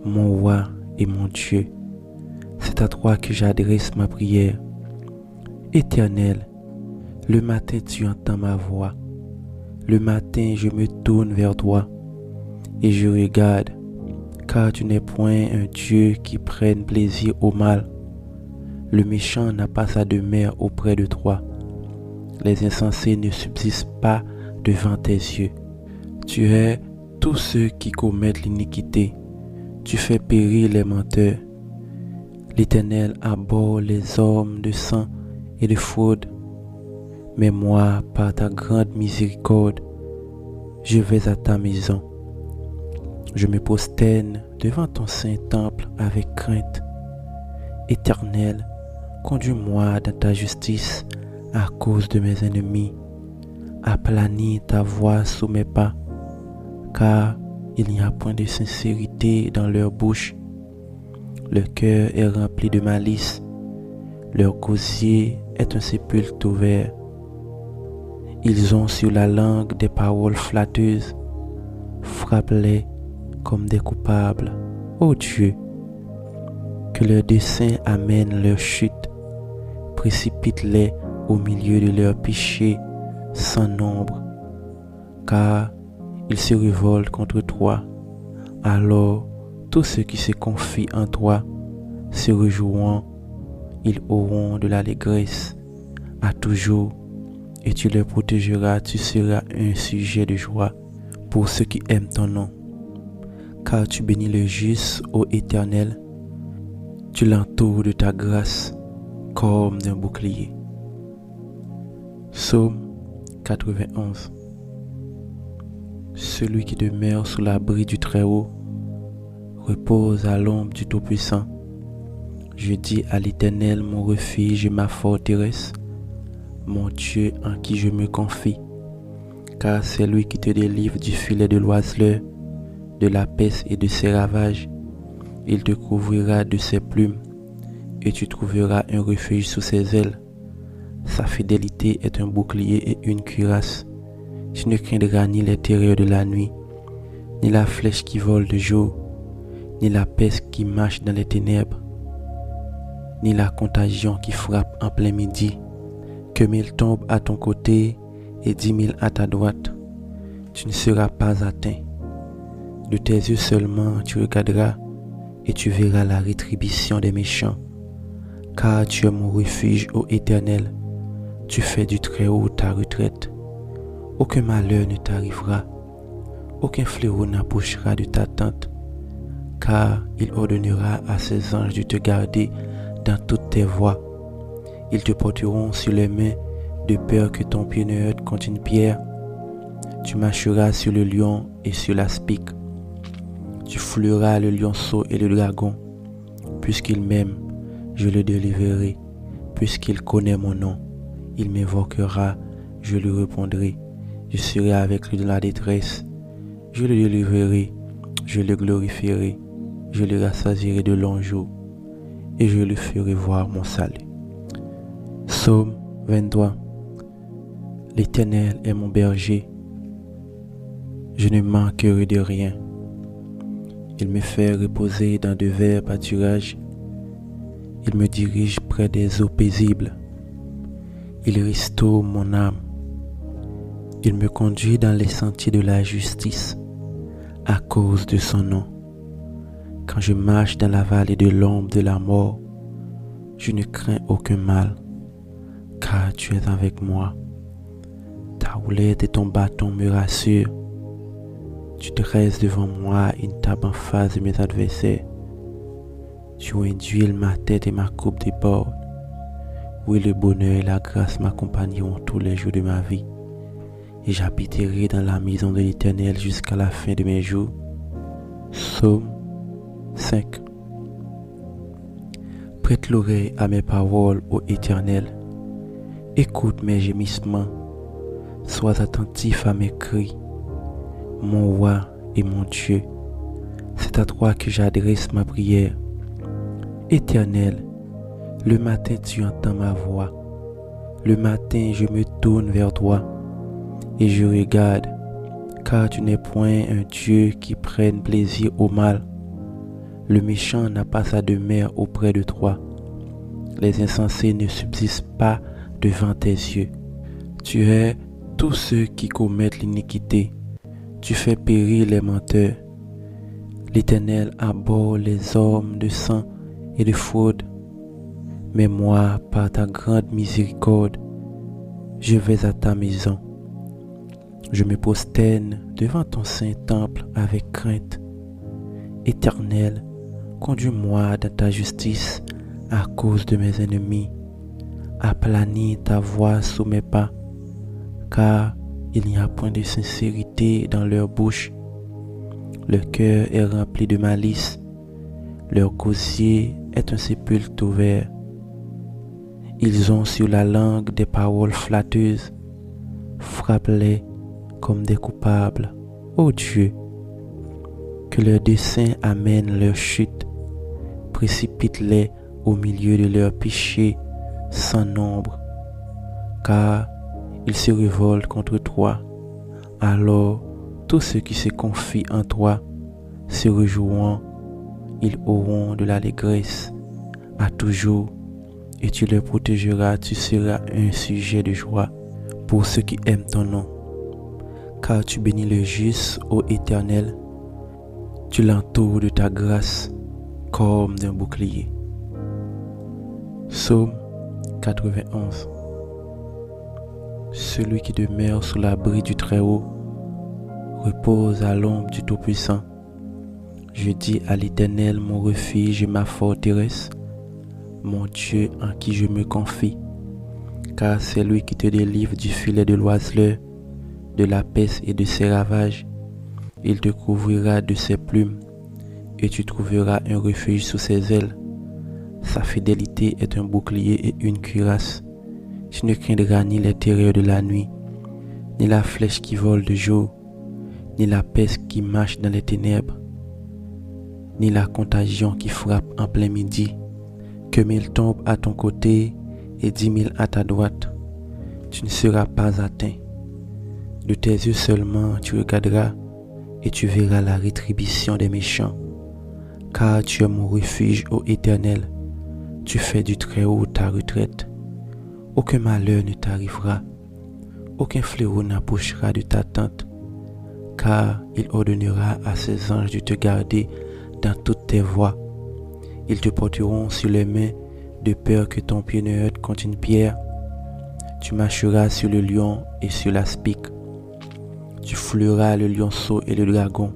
S1: Mon roi et mon Dieu, c'est à toi que j'adresse ma prière. Éternel, le matin tu entends ma voix. Le matin je me tourne vers toi et je regarde, car tu n'es point un Dieu qui prenne plaisir au mal. Le méchant n'a pas sa demeure auprès de toi. Les insensés ne subsistent pas devant tes yeux. Tu hais tous ceux qui commettent l'iniquité. Tu fais périr les menteurs. L'Éternel abhorre les hommes de sang et de fraude. Mais moi, par ta grande miséricorde, je vais à ta maison. Je me prosterne devant ton saint temple avec crainte. Éternel, conduis-moi dans ta justice à cause de mes ennemis. Aplanis ta voix sous mes pas, car il n'y a point de sincérité dans leur bouche. Leur cœur est rempli de malice. Leur gosier est un sépulcre ouvert. Ils ont sur la langue des paroles flatteuses. Frappe-les comme des coupables. Ô Dieu, que leurs desseins amènent leur chute. Précipite-les au milieu de leurs péchés sans nombre, car ils se révoltent contre toi. Alors tous ceux qui se confient en toi se réjouiront. Ils auront de l'allégresse à toujours, et tu les protégeras. Tu seras un sujet de joie pour ceux qui aiment ton nom. Car tu bénis le juste, ô Éternel. Tu l'entoures de ta grâce comme d'un bouclier. Psaume 91. Celui qui demeure sous l'abri du Très-Haut repose à l'ombre du Tout-Puissant. Je dis à l'Éternel, mon refuge et ma forteresse, mon Dieu en qui je me confie, car c'est lui qui te délivre du filet de l'oiseleur, de la peste et de ses ravages. Il te couvrira de ses plumes, et tu trouveras un refuge sous ses ailes. Sa fidélité est un bouclier et une cuirasse. Tu ne craindras ni les terreurs de la nuit, ni la flèche qui vole de jour, ni la peste qui marche dans les ténèbres, ni la contagion qui frappe en plein midi. Que 1000 tombent à ton côté et 10 000 à ta droite, tu ne seras pas atteint. De tes yeux seulement tu regarderas et tu verras la rétribution des méchants. Car tu es mon refuge, ô Éternel, tu fais du Très-Haut ta retraite. Aucun malheur ne t'arrivera, aucun fléau n'approchera de ta tente, car il ordonnera à ses anges de te garder dans toutes tes voies. Ils te porteront sur les mains de peur que ton pied ne heurte contre une pierre. Tu marcheras sur le lion et sur l'aspic. Tu fouleras le lionceau et le dragon. Puisqu'il m'aime, je le délivrerai. Puisqu'il connaît mon nom, il m'invoquera, je lui répondrai. Je serai avec lui dans la détresse. Je le délivrerai, je le glorifierai. Je le rassasierai de longs jours et je lui ferai voir mon salut. Psaume 23. L'Éternel est mon berger. Je ne manquerai de rien. Il me fait reposer dans de verts pâturages. Il me dirige près des eaux paisibles. Il restaure mon âme. Il me conduit dans les sentiers de la justice à cause de son nom. Quand je marche dans la vallée de l'ombre de la mort, je ne crains aucun mal, car tu es avec moi. Ta houlette et ton bâton me rassurent. Tu dresses devant moi une table en face de mes adversaires. Tu induis ma tête et ma coupe déborde. Oui, le bonheur et la grâce m'accompagneront tous les jours de ma vie. Et j'habiterai dans la maison de l'Éternel jusqu'à la fin de mes jours. Psaume 5. Prête l'oreille à mes paroles, ô Éternel. Écoute mes gémissements. Sois attentif à mes cris. Mon roi et mon Dieu, c'est à toi que j'adresse ma prière. Éternel, le matin tu entends ma voix. Le matin je me tourne vers toi et je regarde, car tu n'es point un Dieu qui prenne plaisir au mal. Le méchant n'a pas sa demeure auprès de toi. Les insensés ne subsistent pas devant tes yeux. Tu hais tous ceux qui commettent l'iniquité. Tu fais périr les menteurs. L'Éternel abhorre les hommes de sang et de fraude. Mais moi, par ta grande miséricorde, je vais à ta maison. Je me prosterne devant ton saint temple avec crainte. Éternel, conduis-moi dans ta justice à cause de mes ennemis. Aplanis ta voix sous mes pas, car il n'y a point de sincérité dans leur bouche. Leur cœur est rempli de malice. Leur gosier est un sépulcre ouvert. Ils ont sur la langue des paroles flatteuses. Frappe-les comme des coupables, ô Dieu. Que leurs desseins amènent leur chute. Précipite-les au milieu de leurs péchés sans nombre. Car ils se révoltent contre toi. Alors tous ceux qui se confient en toi se réjouiront. Ils auront de l'allégresse à toujours, et tu les protégeras. Tu seras un sujet de joie pour ceux qui aiment ton nom. Car tu bénis le juste, ô Éternel. Tu l'entoures de ta grâce comme d'un bouclier. Psaume 91. Celui qui demeure sous l'abri du Très-Haut repose à l'ombre du Tout-Puissant. Je dis à l'Éternel, mon refuge et ma forteresse, mon Dieu en qui je me confie. Car c'est lui qui te délivre du filet de l'oiseleur, de la peste et de ses ravages. Il te couvrira de ses plumes, et tu trouveras un refuge sous ses ailes. Sa fidélité est un bouclier et une cuirasse. Tu ne craindras ni les terreurs de la nuit, ni la flèche qui vole de jour, ni la peste qui marche dans les ténèbres, ni la contagion qui frappe en plein midi. Que 1000 tombent à ton côté et 10 000 à ta droite, tu ne seras pas atteint. De tes yeux seulement tu regarderas et tu verras la rétribution des méchants. Car tu es mon refuge, ô Éternel. Tu fais du Très-Haut ta retraite. Aucun malheur ne t'arrivera. Aucun fléau n'approchera de ta tente. Car il ordonnera à ses anges de te garder dans toutes tes voies. Ils te porteront sur les mains de peur que ton pied ne heurte contre une pierre. Tu marcheras sur le lion et sur l'aspic. Tu fouleras le lionceau et le dragon.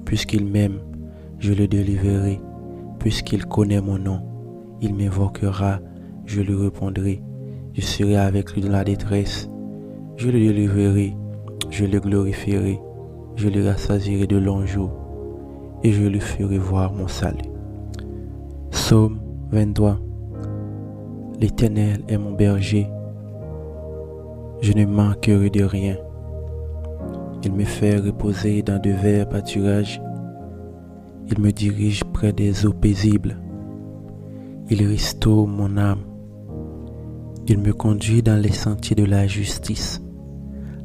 S1: Puisqu'il m'aime, je le délivrerai. Puisqu'il connaît mon nom, il m'invoquera, je lui répondrai. Je serai avec lui dans la détresse. Je le délivrerai, je le glorifierai. Je le rassasierai de longs jours et je lui ferai voir mon salut. Psaume 23. L'Éternel est mon berger. Je ne manquerai de rien. Il me fait reposer dans de verts pâturages. Il me dirige près des eaux paisibles. Il restaure mon âme. Il me conduit dans les sentiers de la justice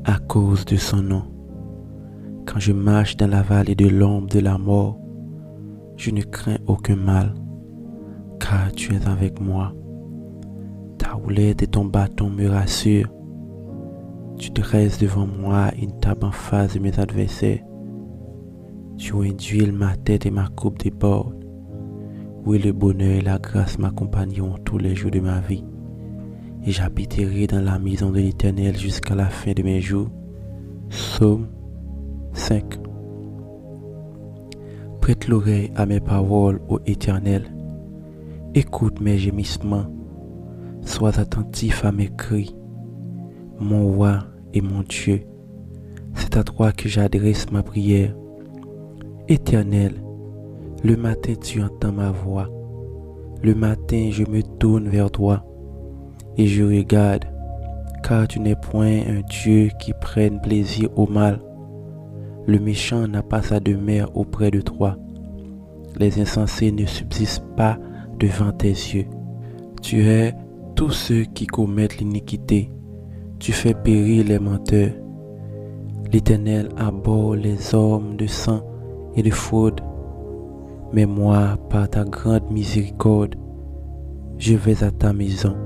S1: à cause de son nom. Quand je marche dans la vallée de l'ombre de la mort, je ne crains aucun mal, car tu es avec moi. Ta houlette et ton bâton me rassurent. Tu dresses devant moi une table en face de mes adversaires. Tu induis ma tête et ma coupe déborde. Oui, le bonheur et la grâce m'accompagneront tous les jours de ma vie. Et j'habiterai dans la maison de l'Éternel jusqu'à la fin de mes jours. Psaume 5. Prête l'oreille à mes paroles, ô Éternel. Écoute mes gémissements. Sois attentif à mes cris. Mon roi et mon Dieu, c'est à toi que j'adresse ma prière. Éternel, le matin tu entends ma voix. Le matin je me tourne vers toi et je regarde, car tu n'es point un Dieu qui prenne plaisir au mal. Le méchant n'a pas sa demeure auprès de toi. Les insensés ne subsistent pas devant tes yeux. Tu hais tous ceux qui commettent l'iniquité. Tu fais périr les menteurs. L'Éternel abhorre les hommes de sang et de fraude. Mais moi, par ta grande miséricorde, je vais à ta maison.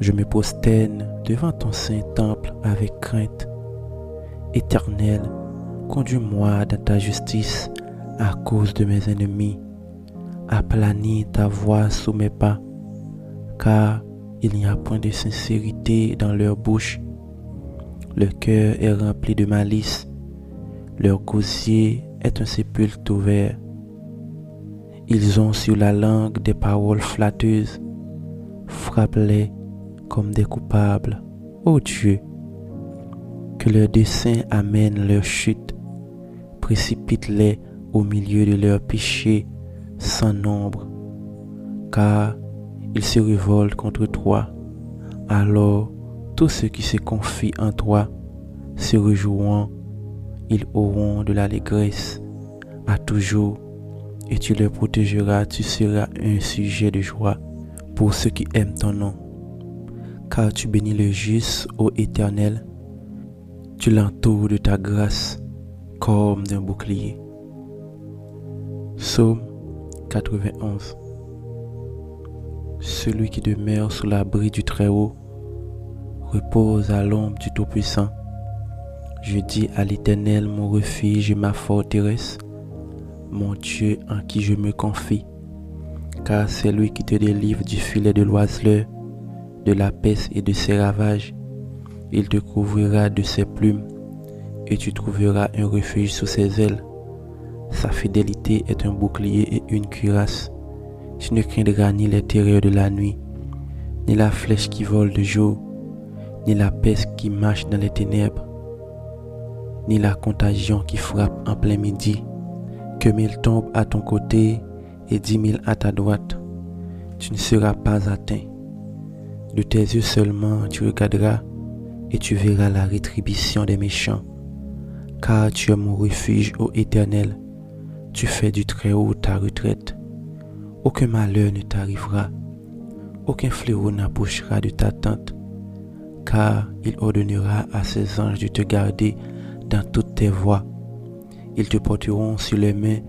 S1: Je me prosterne devant ton saint temple avec crainte. Éternel, conduis-moi dans ta justice à cause de mes ennemis. Aplanis ta voix sous mes pas, car il n'y a point de sincérité dans leur bouche. Leur cœur est rempli de malice. Leur gosier est un sépulcre ouvert. Ils ont sur la langue des paroles flatteuses. Frappe-les comme des coupables, ô Dieu. Que leurs desseins amènent leur chute. Précipite-les au milieu de leurs péchés sans nombre. Car ils se révoltent contre toi. Alors tous ceux qui se confient en toi se réjouiront. Ils auront de l'allégresse à toujours. Et tu les protégeras. Tu seras un sujet de joie pour ceux qui aiment ton nom. Car tu bénis le juste, ô Éternel. Tu l'entoures de ta grâce comme d'un bouclier. Psaume 91. Celui qui demeure sous l'abri du Très-Haut repose à l'ombre du Tout-Puissant. Je dis à l'Éternel mon refuge et ma forteresse, mon Dieu en qui je me confie. Car c'est lui qui te délivre du filet de l'oiseleur, de la peste et de ses ravages. Il te couvrira de ses plumes et tu trouveras un refuge sous ses ailes. Sa fidélité est un bouclier et une cuirasse. Tu ne craindras ni les terreurs de la nuit, ni la flèche qui vole de jour, ni la peste qui marche dans les ténèbres, ni la contagion qui frappe en plein midi. Que 1000 tombent à ton côté et 10 000 à ta droite, tu ne seras pas atteint. De tes yeux seulement tu regarderas et tu verras la rétribution des méchants. Car tu es mon refuge, ô Éternel, tu fais du Très-Haut ta retraite. Aucun malheur ne t'arrivera, aucun fléau n'approchera de ta tente, car il ordonnera à ses anges de te garder dans toutes tes voies. Ils te porteront sur les mains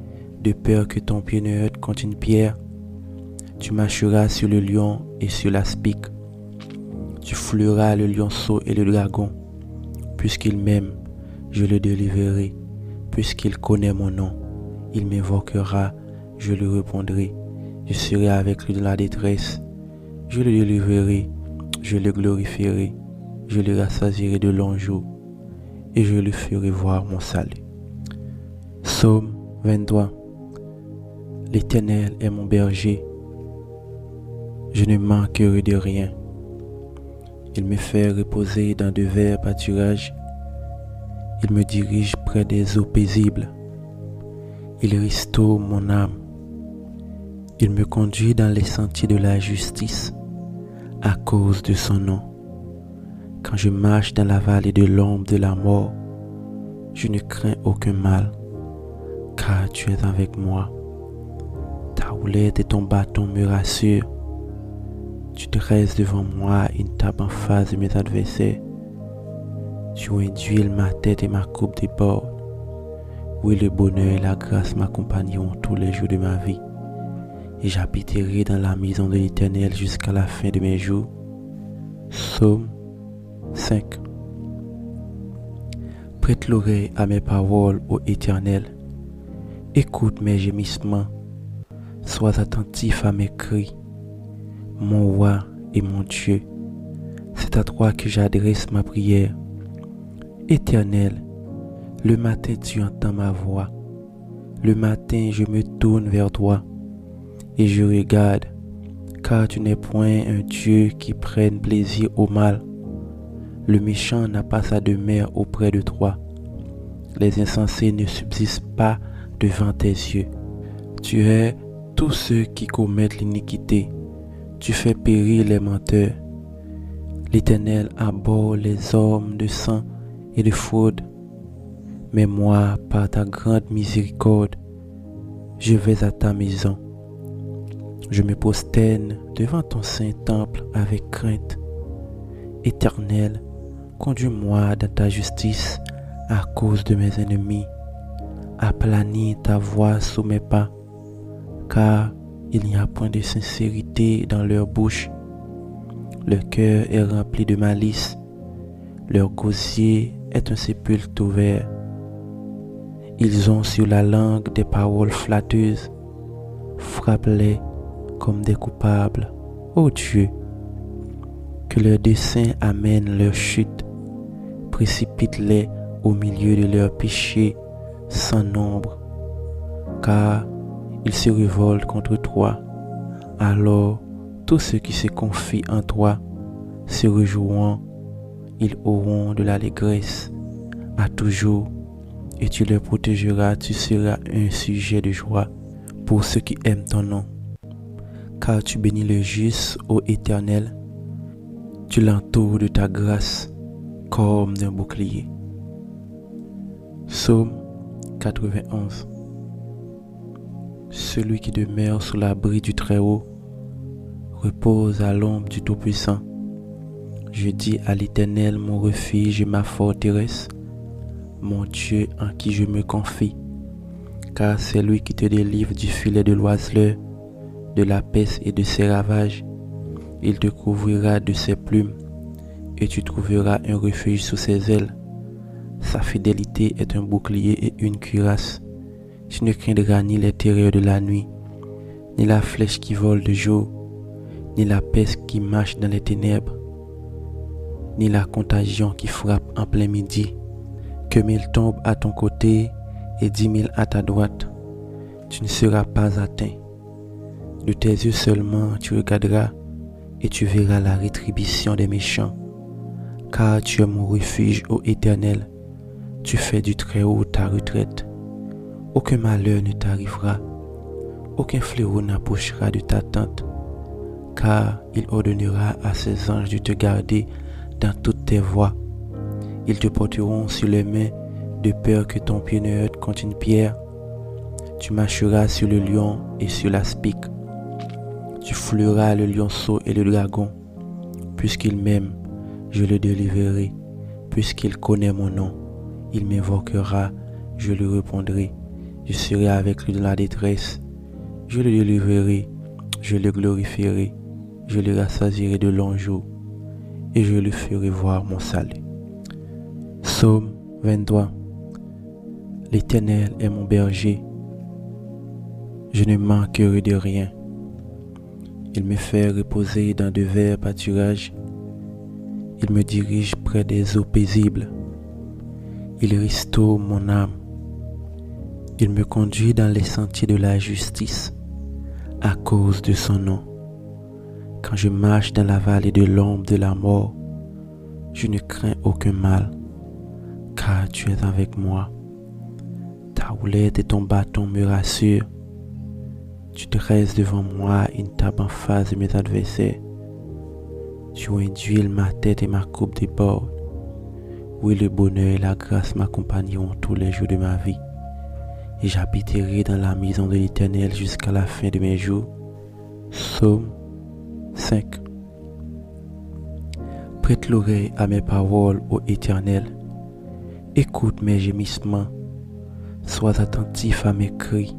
S1: de peur que ton pied ne heurte contre une pierre. Tu marcheras sur le lion et sur l'aspic. Tu fouleras le lionceau et le dragon. Puisqu'il m'aime, je le délivrerai. Puisqu'il connaît mon nom, il m'invoquera, je lui répondrai. Je serai avec lui dans la détresse. Je le délivrerai, je le glorifierai. Je le rassasierai de longs jours et je lui ferai voir mon salut. Psaume 23. L'Éternel est mon berger. Je ne manquerai de rien. Il me fait reposer dans de verts pâturages. Il me dirige près des eaux paisibles. Il restaure mon âme. Il me conduit dans les sentiers de la justice à cause de son nom. Quand je marche dans la vallée de l'ombre de la mort, je ne crains aucun mal, car tu es avec moi. Ta houlette et ton bâton me rassurent. Tu dresses devant moi une table en face de mes adversaires. Tu induis ma tête et ma coupe déborde. Oui, le bonheur et la grâce m'accompagneront tous les jours de ma vie, et j'habiterai dans la maison de l'Éternel jusqu'à la fin de mes jours. Psaume 5. Prête l'oreille à mes paroles, ô Éternel. Écoute mes gémissements. Sois attentif à mes cris. Mon roi et mon Dieu, c'est à toi que j'adresse ma prière. Éternel, le matin tu entends ma voix. Le matin je me tourne vers toi et je regarde, car tu n'es point un Dieu qui prenne plaisir au mal. Le méchant n'a pas sa demeure auprès de toi. Les insensés ne subsistent pas devant tes yeux. Tu hais tous ceux qui commettent l'iniquité. Tu fais périr les menteurs. L'Éternel abhorre les hommes de sang et de fraude. Mais moi, par ta grande miséricorde, je vais à ta maison. Je me prosterne devant ton saint temple avec crainte. Éternel, conduis-moi dans ta justice à cause de mes ennemis. Aplanis ta voix sous mes pas, car il n'y a point de sincérité dans leur bouche. Leur cœur est rempli de malice. Leur gosier est un sépulcre ouvert. Ils ont sur la langue des paroles flatteuses. Frappe-les comme des coupables, ô Dieu. Que leurs desseins amènent leur chute. Précipite-les au milieu de leurs péchés sans nombre. Car ils se révoltent contre toi. Alors tous ceux qui se confient en toi se réjouiront. Ils auront de l'allégresse à toujours, et tu les protégeras. Tu seras un sujet de joie pour ceux qui aiment ton nom. Car tu bénis le juste, ô Éternel. Tu l'entoures de ta grâce comme d'un bouclier. Psaume 91. Celui qui demeure sous l'abri du Très-Haut repose à l'ombre du Tout-Puissant. Je dis à l'Éternel, mon refuge et ma forteresse, mon Dieu en qui je me confie, car c'est lui qui te délivre du filet de l'oiseleur, de la peste et de ses ravages. Il te couvrira de ses plumes, et tu trouveras un refuge sous ses ailes. Sa fidélité est un bouclier et une cuirasse. Tu ne craindras ni les terreurs de la nuit, ni la flèche qui vole de jour, ni la peste qui marche dans les ténèbres, ni la contagion qui frappe en plein midi. Que 1000 tombent à ton côté et 10 000 à ta droite, tu ne seras pas atteint. De tes yeux seulement tu regarderas et tu verras la rétribution des méchants. Car tu es mon refuge, ô Éternel, tu fais du Très-Haut ta retraite. Aucun malheur ne t'arrivera, aucun fléau n'approchera de ta tente, car il ordonnera à ses anges de te garder dans toutes tes voies. Ils te porteront sur les mains de peur que ton pied ne heurte contre une pierre. Tu marcheras sur le lion et sur l'aspic. Tu fouleras le lionceau et le dragon. Puisqu'il m'aime, je le délivrerai, puisqu'il connaît mon nom. Il m'invoquera, je lui répondrai. Je serai avec lui dans la détresse. Je le délivrerai, je le glorifierai, je le rassasierai de longs jours, et je lui ferai voir mon salut. Psaume 23. L'Éternel est mon berger, je ne manquerai de rien. Il me fait reposer dans de verts pâturages, il me dirige près des eaux paisibles, il restaure mon âme, il me conduit dans les sentiers de la justice, à cause de son nom. Quand je marche dans la vallée de l'ombre de la mort, je ne crains aucun mal, car tu es avec moi. Ta houlette et ton bâton me rassurent. Tu dresses devant moi une table en face de mes adversaires. Tu induis ma tête et ma coupe déborde. Oui, le bonheur et la grâce m'accompagneront tous les jours de ma vie, et j'habiterai dans la maison de l'Éternel jusqu'à la fin de mes jours. Psaume 5. Prête l'oreille à mes paroles, ô Éternel. Écoute mes gémissements. Sois attentif à mes cris.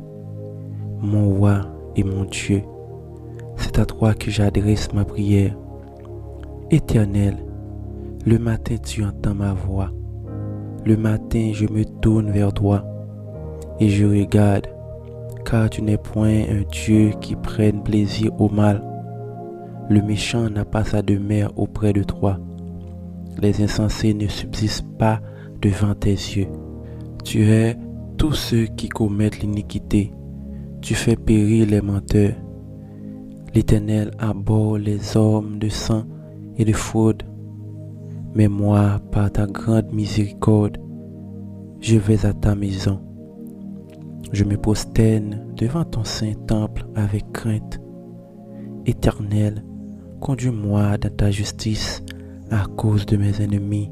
S1: Mon roi et mon Dieu, c'est à toi que j'adresse ma prière. Éternel, le matin tu entends ma voix. Le matin je me tourne vers toi et je regarde, car tu n'es point un Dieu qui prenne plaisir au mal. Le méchant n'a pas sa demeure auprès de toi. Les insensés ne subsistent pas devant tes yeux. Tu hais tous ceux qui commettent l'iniquité. Tu fais périr les menteurs. L'Éternel abhorre les hommes de sang et de fraude. Mais moi, par ta grande miséricorde, je vais à ta maison. Je me prosterne devant ton saint temple avec crainte. Éternel, conduis-moi dans ta justice à cause de mes ennemis.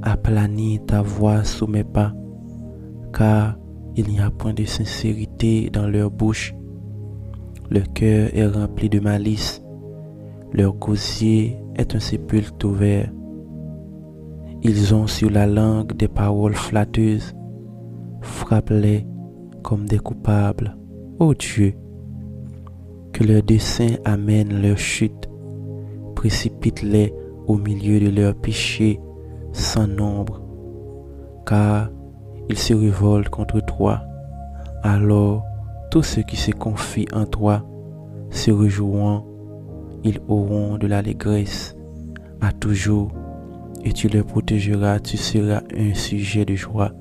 S1: Aplanis ta voix sous mes pas, car il n'y a point de sincérité dans leur bouche. Leur cœur est rempli de malice. Leur gosier est un sépulcre ouvert. Ils ont sur la langue des paroles flatteuses. Frappe-les comme des coupables, ô Dieu. Que leurs desseins amènent leur chute. Précipite-les au milieu de leurs péchés sans nombre. Car ils se révoltent contre toi. Alors tous ceux qui se confient en toi se réjouiront. Ils auront de l'allégresse à toujours, et tu les protégeras. Tu seras un sujet de joie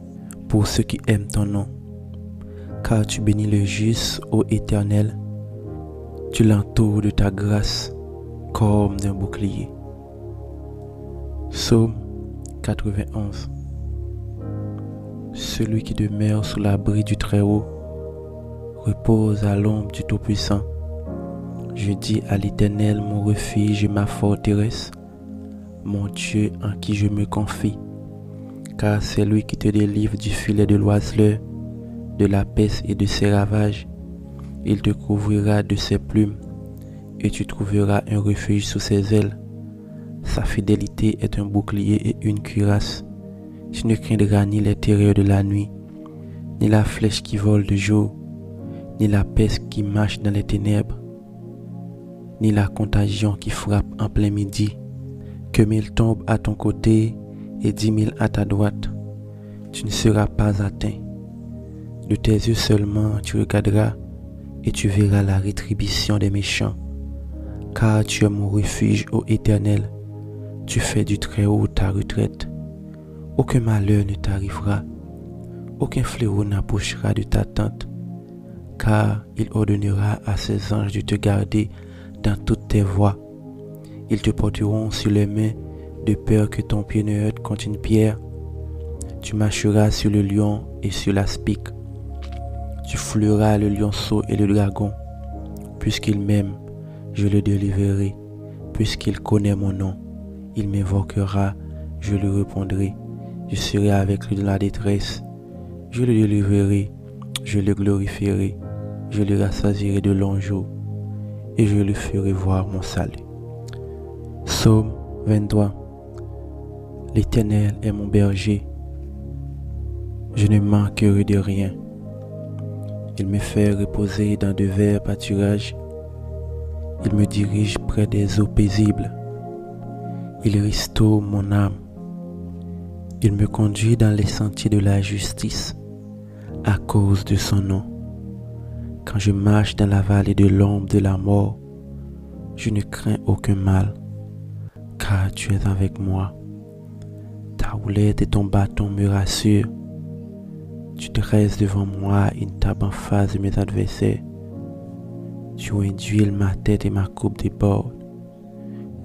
S1: pour ceux qui aiment ton nom. Car tu bénis le juste, ô Éternel. Tu l'entoures de ta grâce comme d'un bouclier. Psaume 91. Celui qui demeure sous l'abri du Très-Haut repose à l'ombre du Tout-Puissant. Je dis à l'Éternel, mon refuge et ma forteresse, mon Dieu en qui je me confie. Car c'est lui qui te délivre du filet de l'oiseleur, de la peste et de ses ravages. Il te couvrira de ses plumes, et tu trouveras un refuge sous ses ailes. Sa fidélité est un bouclier et une cuirasse. Tu ne craindras ni les terreurs de la nuit, ni la flèche qui vole de jour, ni la peste qui marche dans les ténèbres, ni la contagion qui frappe en plein midi. Que 1000 tombent à ton côté et 10 000 à ta droite, tu ne seras pas atteint. De tes yeux seulement tu regarderas, et tu verras la rétribution des méchants. Car tu es mon refuge, ô Éternel, tu fais du Très-Haut ta retraite. Aucun malheur ne t'arrivera, aucun fléau n'approchera de ta tente, car il ordonnera à ses anges de te garder dans toutes tes voies. Ils te porteront sur les mains, de peur que ton pied ne heurte contre une pierre. Tu marcheras sur le lion et sur l'aspic. Tu fouleras le lionceau et le dragon. Puisqu'il m'aime, je le délivrerai. Puisqu'il connaît mon nom, il m'invoquera, je lui répondrai. Je serai avec lui dans la détresse. Je le délivrerai, je le glorifierai, je le rassasierai de longs jours, et je lui ferai voir mon salut. Psaume 23. L'Éternel est mon berger. Je ne manquerai de rien. Il me fait reposer dans de verts pâturages. Il me dirige près des eaux paisibles. Il restaure mon âme. Il me conduit dans les sentiers de la justice à cause de son nom. Quand je marche dans la vallée de l'ombre de la mort, je ne crains aucun mal, car tu es avec moi. Ta houlette et ton bâton me rassurent. Tu dresses devant moi une table en face de mes adversaires. Tu induis ma tête et ma coupe déborde.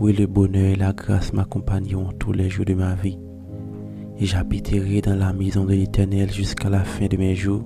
S1: Oui, le bonheur et la grâce m'accompagneront tous les jours de ma vie. Et j'habiterai dans la maison de l'Éternel jusqu'à la fin de mes jours.